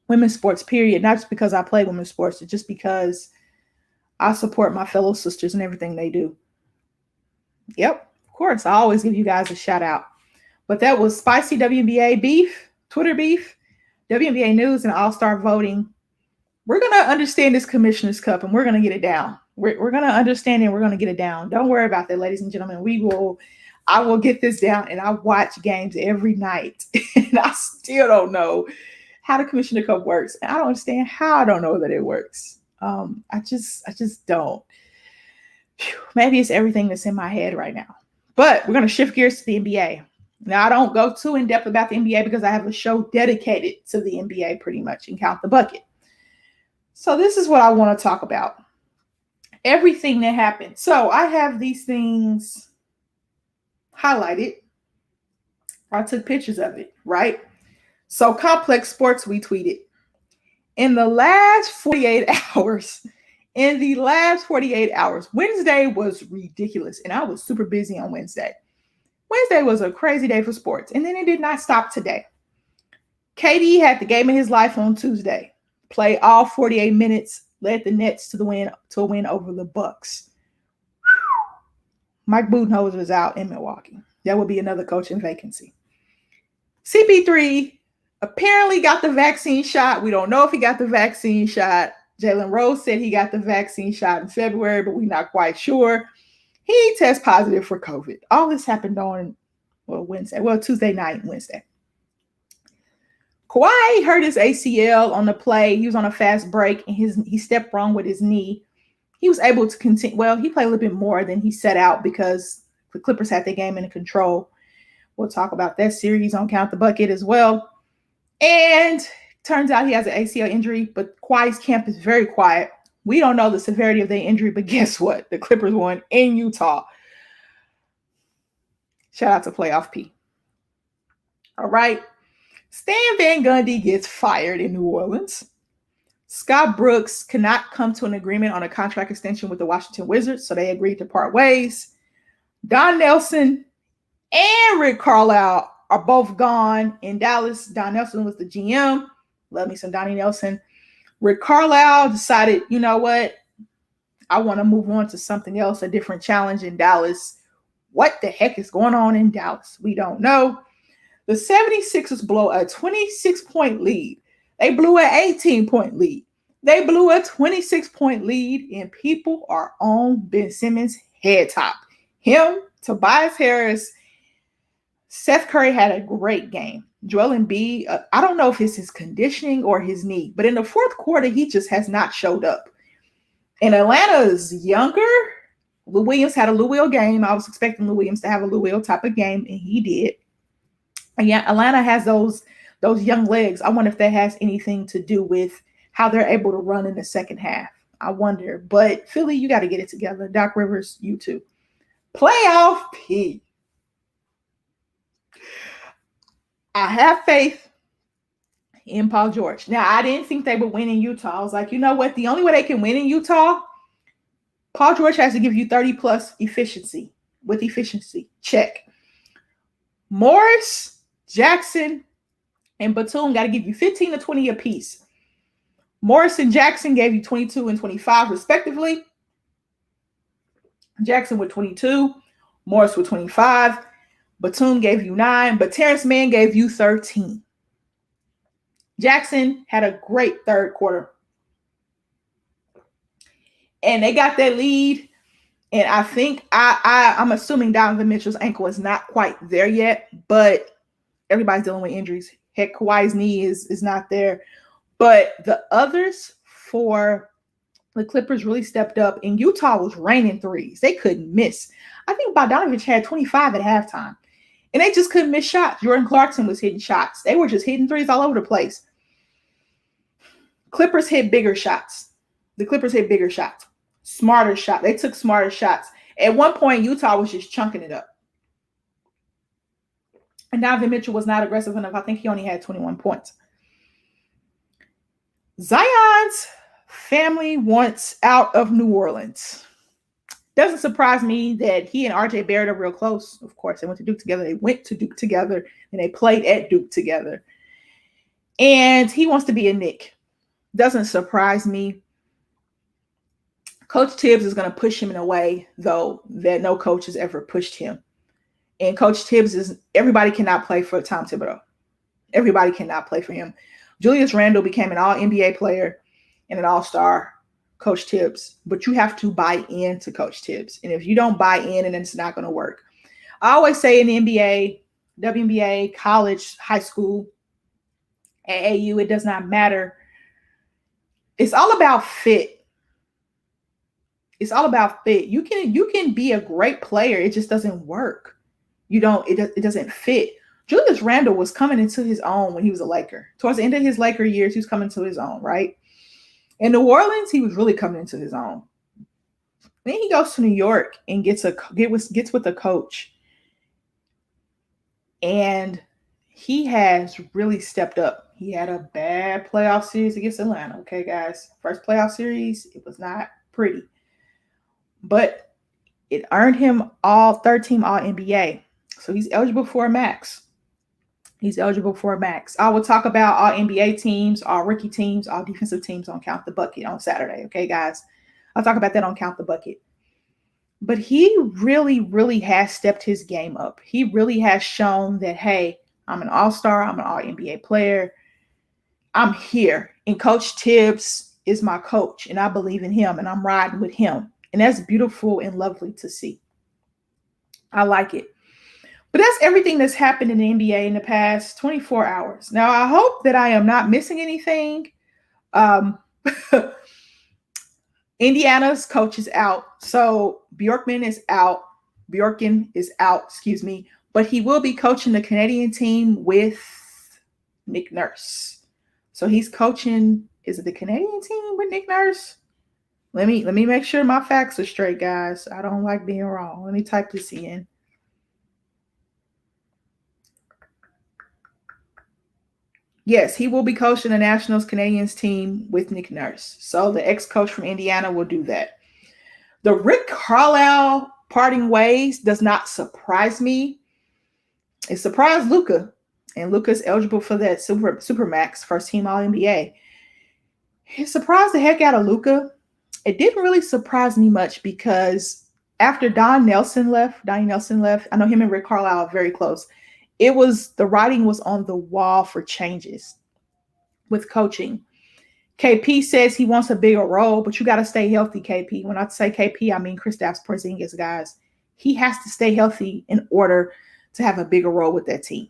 women's sports, period. Not just because I play women's sports, but just because I support my fellow sisters and everything they do. Yep, of course. I always give you guys a shout out. But that was spicy WNBA beef, Twitter beef, WNBA news, and all-star voting. We're going to understand this Commissioner's Cup, and we're going to get it down. We're going to understand it, and we're going to get it down. Don't worry about that, ladies and gentlemen. I will get this down, and I watch games every night, and I still don't know how the Commissioner Cup works. And I don't understand how I don't know that it works. I just don't. Whew, maybe it's everything that's in my head right now. But we're going to shift gears to the NBA. Now, I don't go too in-depth about the NBA because I have a show dedicated to the NBA pretty much and Count the Bucket. So this is what I want to talk about. Everything that happened. So I have these things highlighted. I took pictures of it, right? So Complex Sports, we tweeted. In the last 48 hours, Wednesday was ridiculous. And I was super busy on Wednesday. Wednesday was a crazy day for sports, and then it did not stop today. KD had the game of his life on Tuesday. Played all 48 minutes, led the Nets to a win over the Bucks. Mike Budenholzer is out in Milwaukee. That would be another coaching vacancy. CP3 apparently got the vaccine shot. We don't know if he got the vaccine shot. Jalen Rose said he got the vaccine shot in February, but we're not quite sure. He tests positive for COVID. All this happened on Tuesday night, Wednesday. Kawhi hurt his ACL on the play. He was on a fast break and he stepped wrong with his knee. He was able to continue. Well, he played a little bit more than he set out because the Clippers had their game in control. We'll talk about that series on Count the Bucket as well. And turns out he has an ACL injury, but Kawhi's camp is very quiet. We don't know the severity of their injury, but guess what? The Clippers won in Utah. Shout out to Playoff P. All right. Stan Van Gundy gets fired in New Orleans. Scott Brooks cannot come to an agreement on a contract extension with the Washington Wizards, so they agreed to part ways. Don Nelson and Rick Carlisle are both gone in Dallas. Don Nelson was the GM. Love me some Donnie Nelson. Rick Carlisle decided, you know what? I want to move on to something else, a different challenge in Dallas. What the heck is going on in Dallas? We don't know. The 76ers blow a 26-point lead. They blew an 18-point lead. They blew a 26-point lead, and people are on Ben Simmons' head top. Him, Tobias Harris, Seth Curry had a great game. Joel Embiid, I don't know if it's his conditioning or his knee, but in the fourth quarter, he just has not showed up. And Atlanta's younger. Lou Williams had a Lou Will game. I was expecting Lou Williams to have a Lou Will type of game, and he did. And yeah, Atlanta has those young legs. I wonder if that has anything to do with how they're able to run in the second half. I wonder. But Philly, you got to get it together. Doc Rivers, you too. Playoff P. I have faith in Paul George. Now, I didn't think they would win in Utah. I was like, you know what? The only way they can win in Utah, Paul George has to give you 30-plus efficiency. With efficiency, check. Morris, Jackson, and Batum got to give you 15 to 20 apiece. Morris and Jackson gave you 22 and 25, respectively. Jackson with 22, Morris with 25. Batum gave you 9, but Terrence Mann gave you 13. Jackson had a great third quarter. And they got that lead. And I think I'm assuming Donovan Mitchell's ankle is not quite there yet, but everybody's dealing with injuries. Heck, Kawhi's knee is not there. But the others for the Clippers really stepped up, and Utah was raining threes. They couldn't miss. I think Bogdanovich had 25 at halftime, and they just couldn't miss shots. Jordan Clarkson was hitting shots. They were just hitting threes all over the place. Clippers hit bigger shots. The Clippers hit bigger shots. Smarter shot. They took smarter shots. At one point, Utah was just chunking it up. And Donovan Mitchell was not aggressive enough. I think he only had 21 points. Zion's family wants out of New Orleans. Doesn't surprise me that he and RJ Barrett are real close. Of course, they went to Duke together. They went to Duke together, and they played at Duke together. And he wants to be a Knick. Doesn't surprise me. Coach Tibbs is going to push him in a way, though, that no coach has ever pushed him. And Coach Tibbs everybody cannot play for Tom Thibodeau. Everybody cannot play for him. Julius Randle became an all-NBA player and an all-star, Coach Tibbs. But you have to buy into Coach Tibbs. And if you don't buy in, then it's not going to work. I always say in the NBA, WNBA, college, high school, AAU, it does not matter. It's all about fit. It's all about fit. You can be a great player. It just doesn't work. It doesn't fit. Julius Randle was coming into his own when he was a Laker. Towards the end of his Laker years, he was coming to his own, right? In New Orleans, he was really coming into his own. Then he goes to New York and gets with a coach. And he has really stepped up. He had a bad playoff series against Atlanta. Okay, guys. First playoff series, it was not pretty. But it earned him all third-team All-NBA. So he's eligible for a max. I will talk about all NBA teams, all rookie teams, all defensive teams on Count the Bucket on Saturday. Okay, guys? I'll talk about that on Count the Bucket. But he really, really has stepped his game up. He really has shown that, hey, I'm an all-star. I'm an all-NBA player. I'm here. And Coach Tibbs is my coach, and I believe in him, and I'm riding with him. And that's beautiful and lovely to see. I like it. But that's everything that's happened in the NBA in the past 24 hours. Now, I hope that I am not missing anything. Um, Indiana's coach is out. So Bjorkman is out. Bjorken is out, excuse me. But he will be coaching the Canadian team with Nick Nurse. So he's coaching, is it the Canadian team with Nick Nurse? Let me make sure my facts are straight, guys. I don't like being wrong. Let me type this in. Yes, he will be coaching the Nationals Canadians team with Nick Nurse. So the ex-coach from Indiana will do that. The Rick Carlisle parting ways does not surprise me. It surprised Luka, and Luka's eligible for that Supermax first team All NBA. It surprised the heck out of Luka. It didn't really surprise me much because after Donnie Nelson left, I know him and Rick Carlisle are very close. The writing was on the wall for changes with coaching. KP says he wants a bigger role, but you got to stay healthy, KP. When I say KP, I mean Kristaps Porzingis, guys. He has to stay healthy in order to have a bigger role with that team.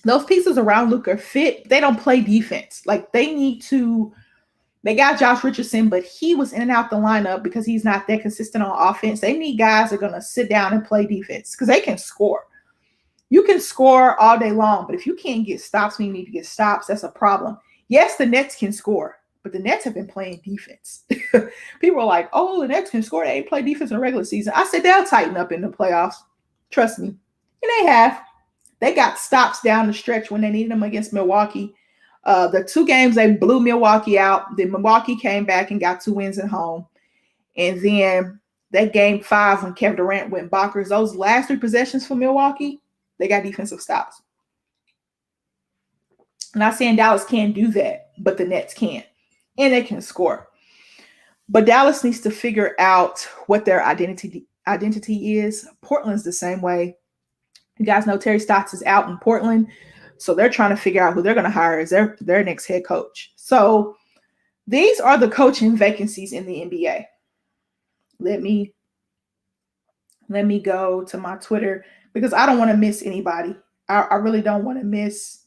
Those pieces around Luka are fit. They don't play defense. Like they got Josh Richardson, but he was in and out the lineup because he's not that consistent on offense. They need guys that are going to sit down and play defense because they can score. You can score all day long, but if you can't get stops when you need to get stops, that's a problem. Yes, the Nets can score, but the Nets have been playing defense. People are like, oh, the Nets can score. They ain't play defense in the regular season. I said they'll tighten up in the playoffs. Trust me. And they have. They got stops down the stretch when they needed them against Milwaukee. The 2 games they blew Milwaukee out. Then Milwaukee came back and got 2 wins at home. And then that game 5 when Kevin Durant went bonkers, those last 3 possessions for Milwaukee, they got defensive stops. I'm not saying Dallas can't do that, but the Nets can. And they can score. But Dallas needs to figure out what their identity is. Portland's the same way. You guys know Terry Stotts is out in Portland. So they're trying to figure out who they're going to hire as their next head coach. So these are the coaching vacancies in the NBA. Let me go to my Twitter because I don't want to miss anybody. I really don't want to miss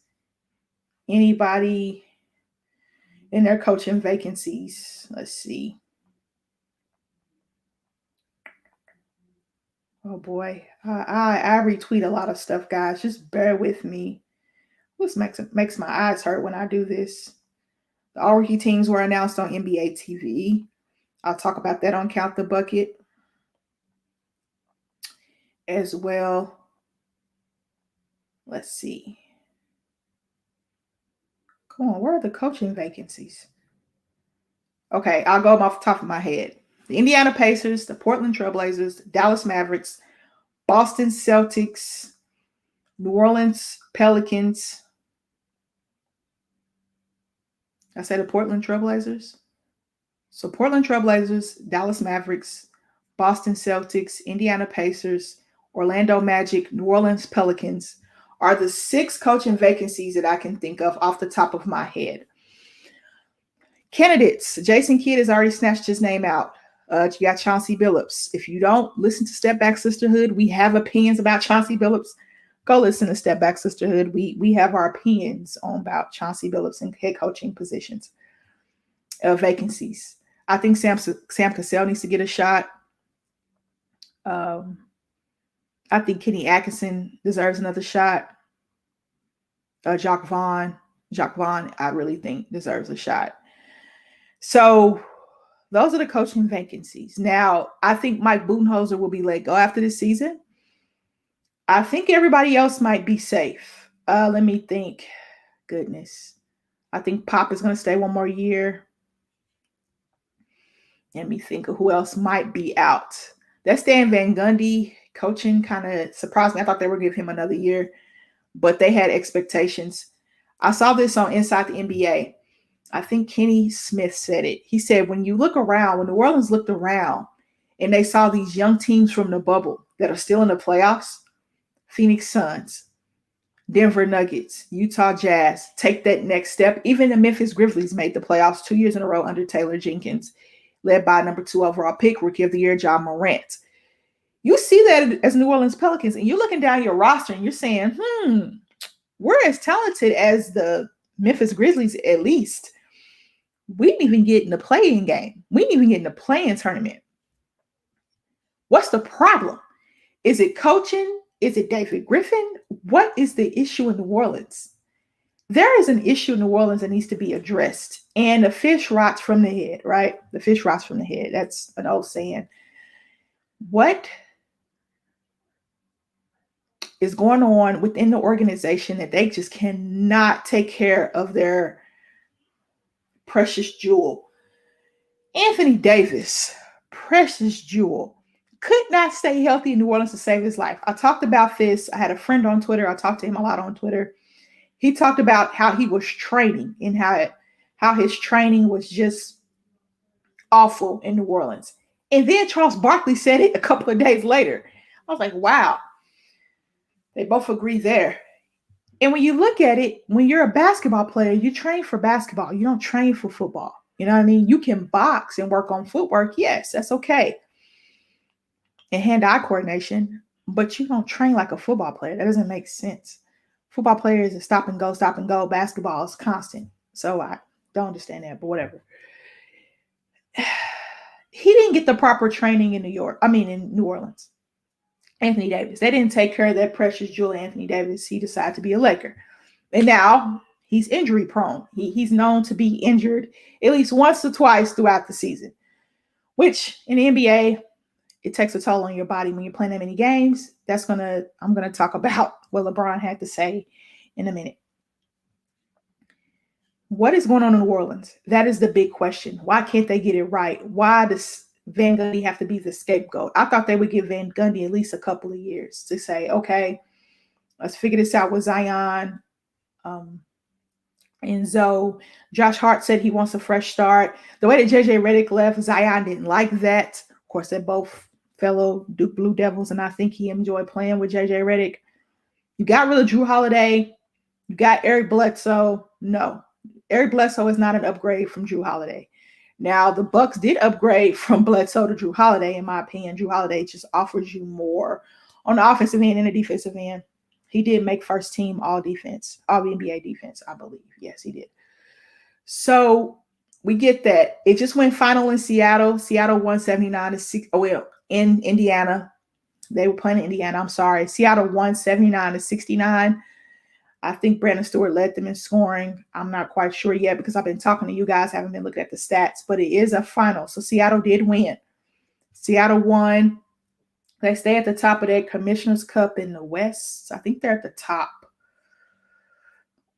anybody in their coaching vacancies. Let's see. Oh boy, I retweet a lot of stuff, guys. Just bear with me. This makes my eyes hurt when I do this. The all-rookie teams were announced on NBA TV. I'll talk about that on Count the Bucket as well. Let's see. Come on, where are the coaching vacancies? Okay, I'll go off the top of my head. The Indiana Pacers, the Portland Trailblazers, Dallas Mavericks, Boston Celtics, New Orleans Pelicans. I said the Portland Trailblazers. So Portland Trailblazers, Dallas Mavericks, Boston Celtics, Indiana Pacers, Orlando Magic, New Orleans Pelicans are the 6 coaching vacancies that I can think of off the top of my head. Candidates. Jason Kidd has already snatched his name out. You got Chauncey Billups. If you don't listen to Step Back Sisterhood, we have opinions about Chauncey Billups. Go listen to Step Back Sisterhood. We have our opinions on about Chauncey Billups and head coaching positions. Vacancies. I think Sam Cassell needs to get a shot. I think Kenny Atkinson deserves another shot. Jacques Vaughn, I really think deserves a shot. So those are the coaching vacancies. Now, I think Mike Budenholzer will be let go after this season. I think everybody else might be safe. Let me think. Goodness. I think Pop is going to stay one more year. Let me think of who else might be out. That Stan Van Gundy coaching kind of surprised me. I thought they would give him another year, but they had expectations. I saw this on Inside the NBA. I think Kenny Smith said it. He said, when you look around, when New Orleans looked around and they saw these young teams from the bubble that are still in the playoffs, Phoenix Suns, Denver Nuggets, Utah Jazz, take that next step. Even the Memphis Grizzlies made the playoffs 2 years in a row under Taylor Jenkins, led by number 2 overall pick, Rookie of the Year, John Morant. You see that as New Orleans Pelicans, and you're looking down your roster and you're saying, we're as talented as the Memphis Grizzlies at least. We didn't even get in the playing game. We didn't even get in the playing tournament. What's the problem? Is it coaching? Is it David Griffin? What is the issue in New Orleans? There is an issue in New Orleans that needs to be addressed. And the fish rots from the head, right? The fish rots from the head. That's an old saying. What is going on within the organization that they just cannot take care of their precious jewel? Anthony Davis, precious jewel, could not stay healthy in New Orleans to save his life. I talked about this. I had a friend on Twitter. I talked to him a lot on Twitter. He talked about how he was training and how his training was just awful in New Orleans. And then Charles Barkley said it a couple of days later. I was like, wow. They both agree there. And when you look at it, when you're a basketball player, you train for basketball. You don't train for football. You know what I mean? You can box and work on footwork. Yes, that's okay. And hand-eye coordination, but you don't train like a football player. That doesn't make sense. Football players is stop and go, stop and go. Basketball is constant. So I don't understand that, but whatever. He didn't get the proper training in in New Orleans. Anthony Davis. They didn't take care of that precious jewel, Anthony Davis. He decided to be a Laker. And now he's injury prone. He's known to be injured at least once or twice throughout the season, which in the NBA, it takes a toll on your body when you're playing that many games. I'm going to talk about what LeBron had to say in a minute. What is going on in New Orleans? That is the big question. Why can't they get it right? Why does Van Gundy have to be the scapegoat? I thought they would give Van Gundy at least a couple of years to say, okay, let's figure this out with Zion and Zoe. Josh Hart said he wants a fresh start. The way that JJ Redick left, Zion didn't like that. Of course, they're both fellow Duke Blue Devils, and I think he enjoyed playing with JJ Redick. You got rid of Drew Holiday. You got Eric Bledsoe. No, Eric Bledsoe is not an upgrade from Drew Holiday. Now, the Bucks did upgrade from Bledsoe to Drew Holiday, in my opinion. Drew Holiday just offers you more on the offensive end and the defensive end. He did make first team all NBA defense, I believe. Yes, he did. So we get that. It just went final in Seattle. Seattle won 79-6. Oh, well, in Indiana. They were playing in Indiana. I'm sorry. Seattle won 79-69. I think Brandon Stewart led them in scoring. I'm not quite sure yet because I've been talking to you guys. I haven't been looking at the stats, but it is a final. So Seattle did win. Seattle won. They stay at the top of their Commissioner's Cup in the West. I think they're at the top.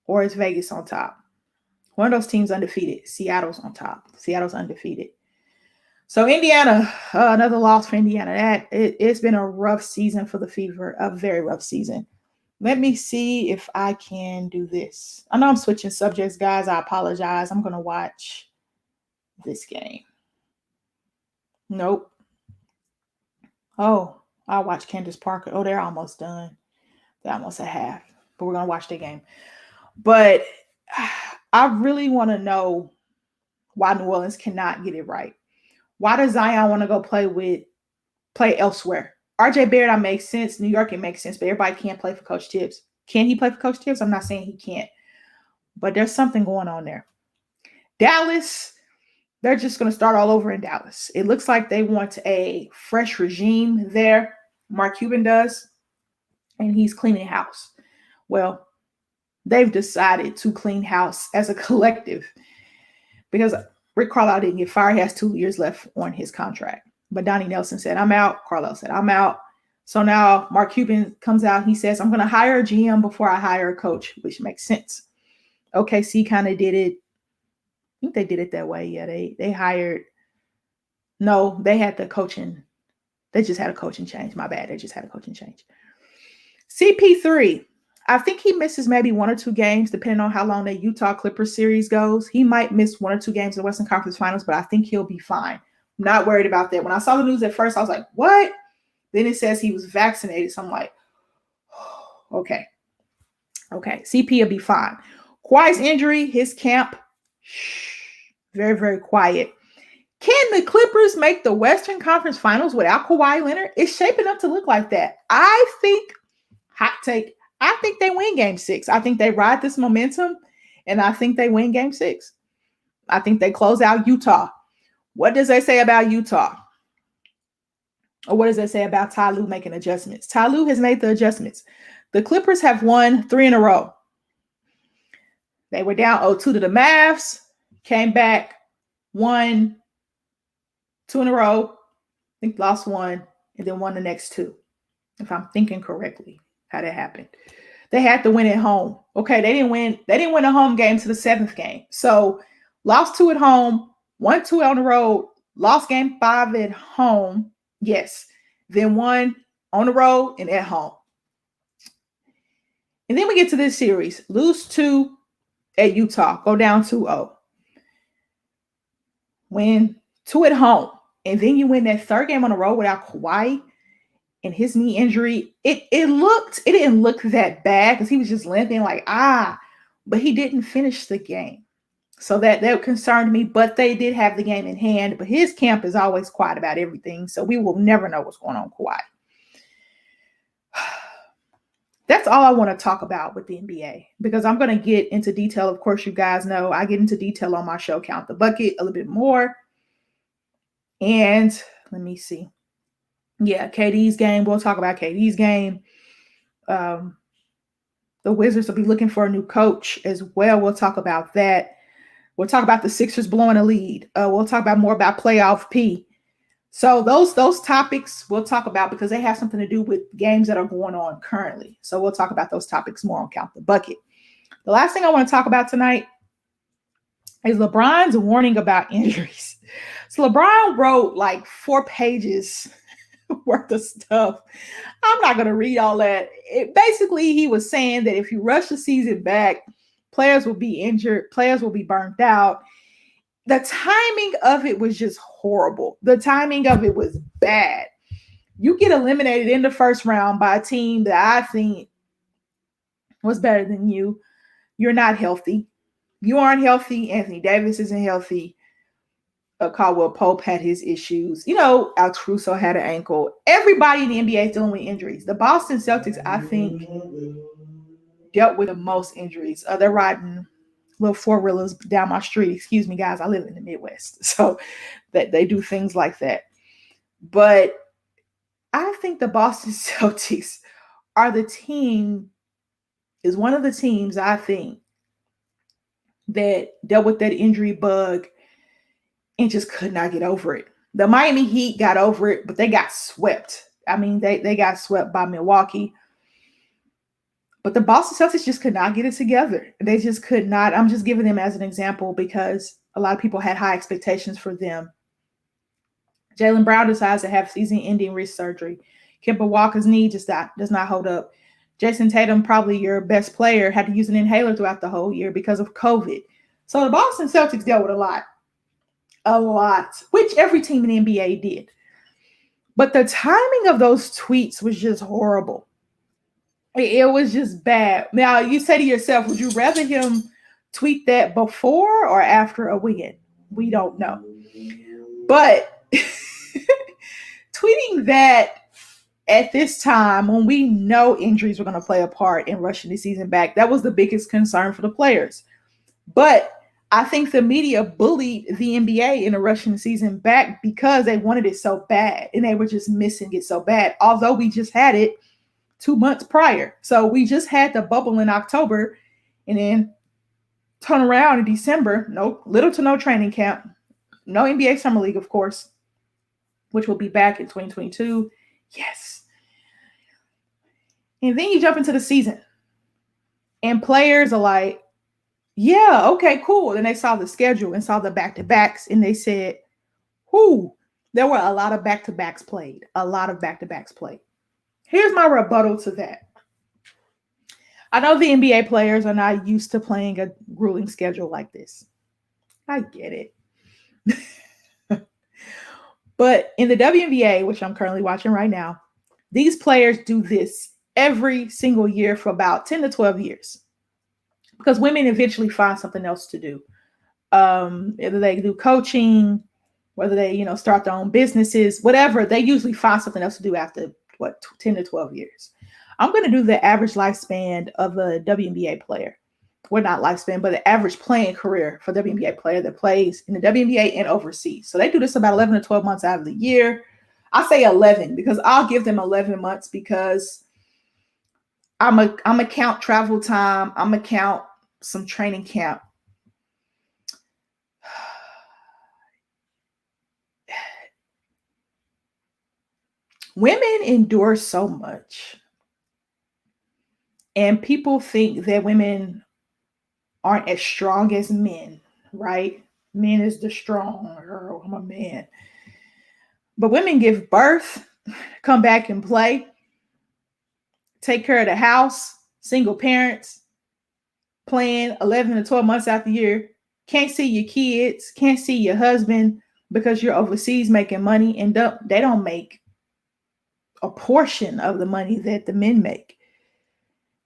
Or is Vegas on top? One of those teams undefeated. Seattle's on top. Seattle's undefeated. So Indiana, another loss for Indiana. It's been a rough season for the Fever, a very rough season. Let me see if I can do this. I know I'm switching subjects, guys. I apologize. I'm going to watch this game. Nope. Oh, I'll watch Candace Parker. Oh, they're almost done. They're almost at half. But we're going to watch the game. But I really want to know why New Orleans cannot get it right. Why does Zion want to go play elsewhere? RJ Barrett, makes sense. New York, it makes sense. But everybody can't play for Coach Tibbs. Can he play for Coach Tibbs? I'm not saying he can't. But there's something going on there. Dallas, they're just going to start all over in Dallas. It looks like they want a fresh regime there. Mark Cuban does. And he's cleaning house. Well, they've decided to clean house as a collective. Because Rick Carlisle didn't get fired. He has 2 years left on his contract. But Donnie Nelson said, I'm out. Carlisle said, I'm out. So now Mark Cuban comes out. He says, I'm going to hire a GM before I hire a coach, which makes sense. OKC kind of did it. I think they did it that way. Yeah, they hired. No, they had the coaching. They just had a coaching change. My bad. They just had a coaching change. CP3. I think he misses maybe 1 or 2 games, depending on how long the Utah Clippers series goes. He might miss 1 or 2 games in the Western Conference Finals, but I think he'll be fine. I'm not worried about that. When I saw the news at first, I was like, what? Then it says he was vaccinated. So I'm like, okay. CP will be fine. Kawhi's injury, his camp, very, very quiet. Can the Clippers make the Western Conference Finals without Kawhi Leonard? It's shaping up to look like that. I think, hot take, I think they win game 6. I think they ride this momentum, and I think they win game 6. I think they close out Utah. What does that say about Utah? Or what does that say about Ty Lue making adjustments? Ty Lue has made the adjustments. The Clippers have won 3 in a row. They were down 0-2 to the Mavs, came back, won 2 in a row, I think lost 1, and then won the next 2, if I'm thinking correctly how that happened. They had to win at home. Okay, they didn't win a home game to the 7th game. So lost 2 at home, won 2 on the road, lost game 5 at home. Yes. Then 1 on the road and at home. And then we get to this series. Lose 2 at Utah. Go down 2-0. Win 2 at home. And then you win that 3rd game on the road without Kawhi and his knee injury. It didn't look that bad because he was just limping but he didn't finish the game. So that concerned me, but they did have the game in hand. But his camp is always quiet about everything, so we will never know what's going on with Kawhi. That's all I want to talk about with the NBA, because I'm going to get into detail. Of course, you guys know I get into detail on my show, Count the Bucket, a little bit more. And let me see. Yeah, KD's game. We'll talk about KD's game. The Wizards will be looking for a new coach as well. We'll talk about that. We'll talk about the Sixers blowing a lead. We'll talk about more about playoff P. So those topics we'll talk about because they have something to do with games that are going on currently. So we'll talk about those topics more on Count the Bucket. The last thing I want to talk about tonight is LeBron's warning about injuries. So LeBron wrote 4 pages worth of stuff. I'm not going to read all that. Basically, he was saying that if you rush the season back, players will be injured, players will be burnt out. The timing of it was just horrible. The timing of it was bad. You get eliminated in the first round by a team that I think was better than you. You're not healthy. You aren't healthy. Anthony Davis isn't healthy. Caldwell Pope had his issues. Alex Caruso had an ankle. Everybody in the NBA is dealing with injuries. The Boston Celtics, I think, dealt with the most injuries. They're riding little 4-wheelers down my street. Excuse me, guys. I live in the Midwest, so that they do things like that. But I think the Boston Celtics is one of the teams I think that dealt with that injury bug and just could not get over it. The Miami Heat got over it, but they got swept. I mean, they got swept by Milwaukee. But the Boston Celtics just could not get it together. They just could not. I'm just giving them as an example because a lot of people had high expectations for them. Jaylen Brown decides to have season-ending wrist surgery. Kemba Walker's knee just does not hold up. Jason Tatum, probably your best player, had to use an inhaler throughout the whole year because of COVID. So the Boston Celtics dealt with a lot, which every team in the NBA did. But the timing of those tweets was just horrible. It was just bad. Now, you say to yourself, would you rather him tweet that before or after a win? We don't know. But tweeting that at this time, when we know injuries were going to play a part in rushing the season back, that was the biggest concern for the players. But I think the media bullied the NBA in the rushing the season back because they wanted it so bad and they were just missing it so bad. Although we just had it 2 months prior. So we just had the bubble in October and then turn around in December. Little to no training camp. No NBA Summer League, of course, which will be back in 2022. Yes. And then you jump into the season and players are like, yeah, okay, cool. Then they saw the schedule and saw the back-to-backs and they said, there were a lot of back-to-backs played. Here's my rebuttal to that. I know the NBA players are not used to playing a grueling schedule like this. I get it. But in the WNBA, which I'm currently watching right now, these players do this every single year for about 10 to 12 years because women eventually find something else to do. Either they do coaching, whether they, start their own businesses, whatever, they usually find something else to do after 10 to 12 years. I'm going to do the average lifespan of a WNBA player. Well, not lifespan, but the average playing career for WNBA player that plays in the WNBA and overseas. So they do this about 11 to 12 months out of the year. I say 11 because I'll give them 11 months because I'm a count travel time. I'm a count some training camp. Women endure so much. And people think that women aren't as strong as men, right? Men is the strong girl. I'm a man. But women give birth, come back and play, take care of the house, single parents, playing 11 to 12 months out the year, can't see your kids, can't see your husband because you're overseas making money, and they don't make a portion of the money that the men make.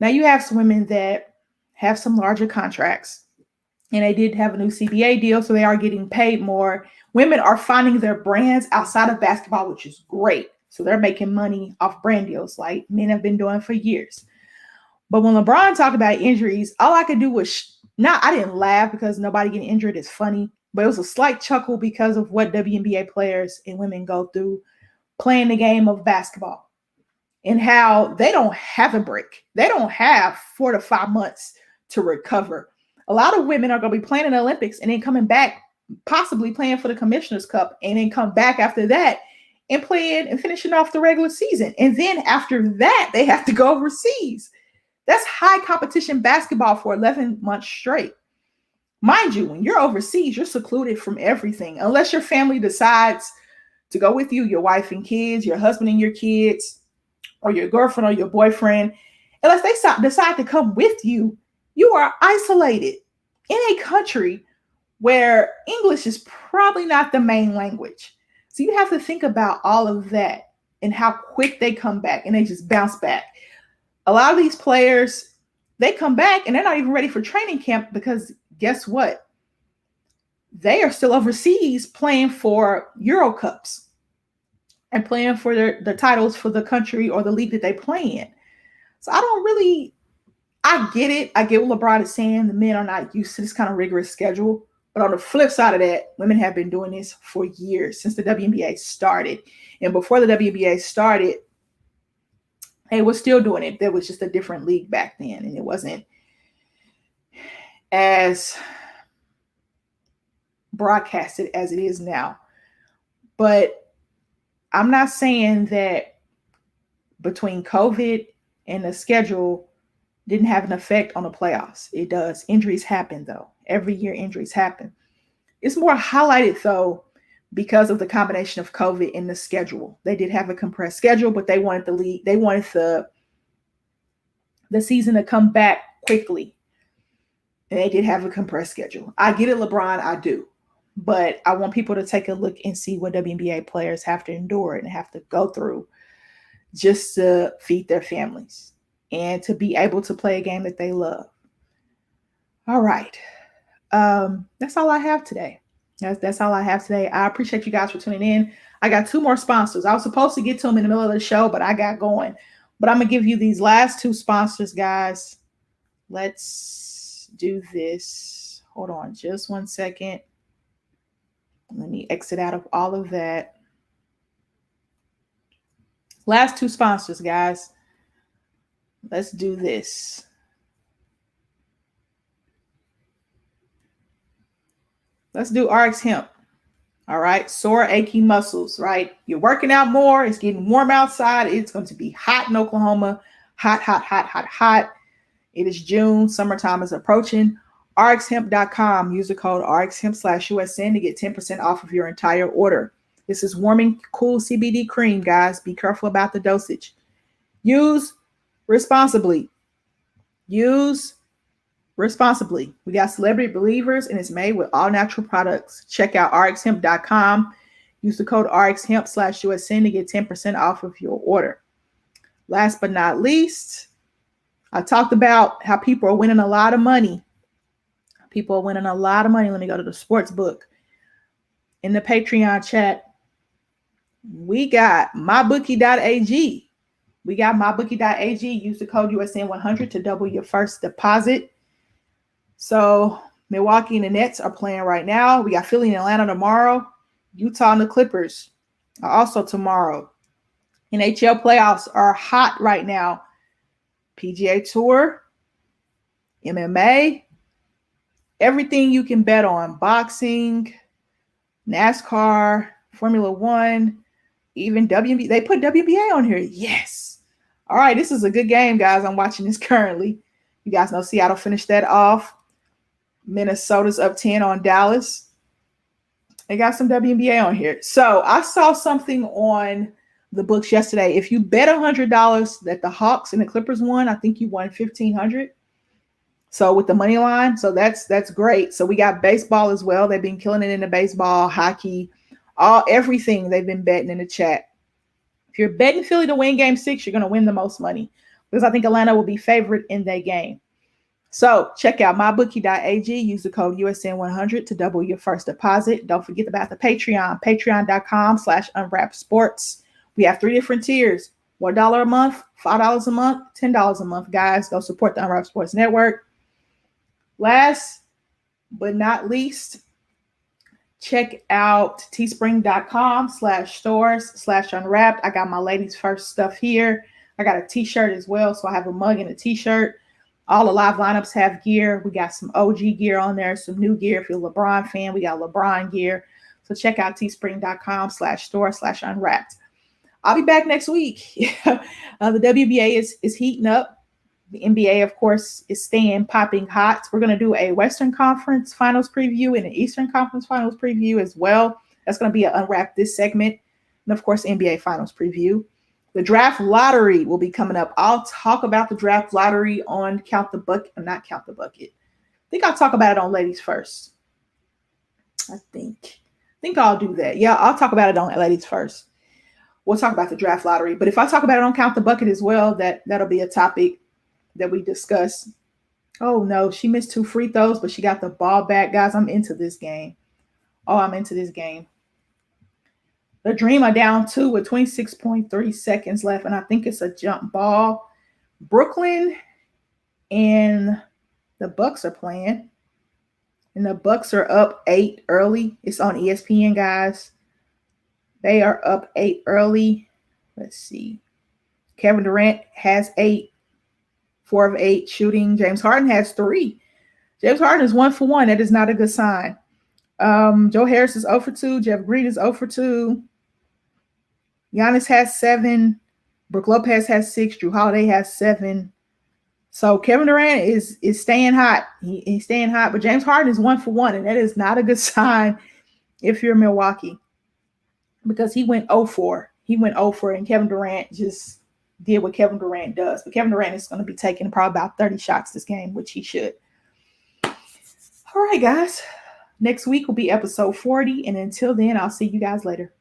Now you have some women that have some larger contracts, and they did have a new CBA deal, so they are getting paid more. Women are finding their brands outside of basketball, which is great. So they're making money off brand deals like men have been doing for years. But when LeBron talked about injuries, all I could do was I didn't laugh because nobody getting injured is funny, but it was a slight chuckle because of what WNBA players and women go through playing the game of basketball and how they don't have a break. They don't have 4 to 5 months to recover. A lot of women are going to be playing in the Olympics and then coming back, possibly playing for the Commissioner's Cup, and then come back after that and playing and finishing off the regular season. And then after that, they have to go overseas. That's high competition basketball for 11 months straight. Mind you, when you're overseas, you're secluded from everything. Unless your family decides to go with you, your wife and kids, your husband and your kids, or your girlfriend or your boyfriend. Unless they decide to come with you, you are isolated in a country where English is probably not the main language. So you have to think about all of that and how quick they come back and they just bounce back. A lot of these players, they come back and they're not even ready for training camp because guess what? They are still overseas playing for Euro Cups and playing for the titles for the country or the league that they play in. So I get it. I get what LeBron is saying. The men are not used to this kind of rigorous schedule. But on the flip side of that, women have been doing this for years, since the WNBA started. And before the WNBA started, they were still doing it. There was just a different league back then, and it wasn't as broadcasted as it is now. But I'm not saying that between COVID and the schedule didn't have an effect on the playoffs. It does. Injuries happen, though. Every year, injuries happen. It's more highlighted, though, because of the combination of COVID and the schedule. They did have a compressed schedule, but they wanted the season to come back quickly. And they did have a compressed schedule. I get it, LeBron, I do. But I want people to take a look and see what WNBA players have to endure and have to go through just to feed their families and to be able to play a game that they love. All right. That's all I have today. That's all I have today. I appreciate you guys for tuning in. I got 2 more sponsors. I was supposed to get to them in the middle of the show, but I got going. But I'm going to give you these last 2 sponsors, guys. Let's do this. Hold on just 1 second. Let me exit out of all of that. Last 2 sponsors, guys. Let's do this. Let's do RX Hemp. All right. Sore, achy muscles, right? You're working out more. It's getting warm outside. It's going to be hot in Oklahoma. Hot, hot, hot, hot, hot. It is June. Summertime is approaching. RxHemp.com. Use the code RxHemp/USN to get 10% off of your entire order. This is warming, cool CBD cream, guys. Be careful about the dosage. Use responsibly. Use responsibly. We got Celebrity Believers, and it's made with all natural products. Check out RxHemp.com. Use the code RxHemp/USN to get 10% off of your order. Last but not least, I talked about how people are winning a lot of money. People are winning a lot of money when they go to the sports book. in the Patreon chat, we got mybookie.ag. We got mybookie.ag. Use the code USN100 to double your first deposit. So Milwaukee and the Nets are playing right now. We got Philly and Atlanta tomorrow. Utah and the Clippers are also tomorrow. NHL playoffs are hot right now. PGA Tour, MMA, everything you can bet on. Boxing, NASCAR, Formula One, even WNBA. They put WNBA on here. Yes. All right, this is a good game, guys. I'm watching this currently. You guys know Seattle finished that off. Minnesota's up 10 on Dallas. They got some WNBA on here. So I saw something on the books yesterday. If you bet $100 that the Hawks and the Clippers won, I think you won $1,500. So with the money line, so that's great. So we got baseball as well. They've been killing it in the baseball, hockey, everything they've been betting in the chat. If you're betting Philly to win game 6, you're going to win the most money because I think Atlanta will be favored in that game. So check out mybookie.ag. Use the code USN100 to double your first deposit. Don't forget about the Patreon, patreon.com/unwrappedsports. We have 3 different tiers, $1 a month, $5 a month, $10 a month. Guys, go support the Unwrapped Sports Network. Last but not least, check out teespring.com/stores/unwrapped. I got my ladies first stuff here. I got a t-shirt as well. So I have a mug and a t-shirt. All the live lineups have gear. We got some OG gear on there, some new gear. If you're a LeBron fan, we got LeBron gear. So check out teespring.com/store/unwrapped. I'll be back next week. The WBA is heating up. The NBA, of course, is staying popping hot. We're going to do a Western Conference Finals preview and an Eastern Conference Finals preview as well. That's going to be an Unwrap this segment. And, of course, NBA Finals preview. The draft lottery will be coming up. I'll talk about the draft lottery on Count the Bucket. Not Count the Bucket. I think I'll talk about it on Ladies First. I think I'll do that. Yeah, I'll talk about it on Ladies First. We'll talk about the draft lottery. But if I talk about it on Count the Bucket as well, that'll be a topic that we discuss. Oh, no, she missed 2 free throws, but she got the ball back. Guys, I'm into this game. I'm into this game. The Dream are down 2 with 26.3 seconds left, and I think it's a jump ball. Brooklyn and the Bucks are playing, and the Bucks are up 8 early. It's on ESPN, guys. They are up 8 early. Let's see. Kevin Durant has 8, 4 of 8 shooting. James Harden has 3. James Harden is 1 for 1. That is not a good sign. Joe Harris is 0 for 2. Jeff Green is 0 for 2. Giannis has 7. Brook Lopez has 6. Drew Holiday has 7. So Kevin Durant is staying hot. He's staying hot, but James Harden is 1 for 1, and that is not a good sign if you're Milwaukee because he went 0 for. He went 0 for, and Kevin Durant just did what Kevin Durant does. But Kevin Durant is going to be taking probably about 30 shots this game, which he should. All right, guys. Next week will be episode 40, and until then, I'll see you guys later.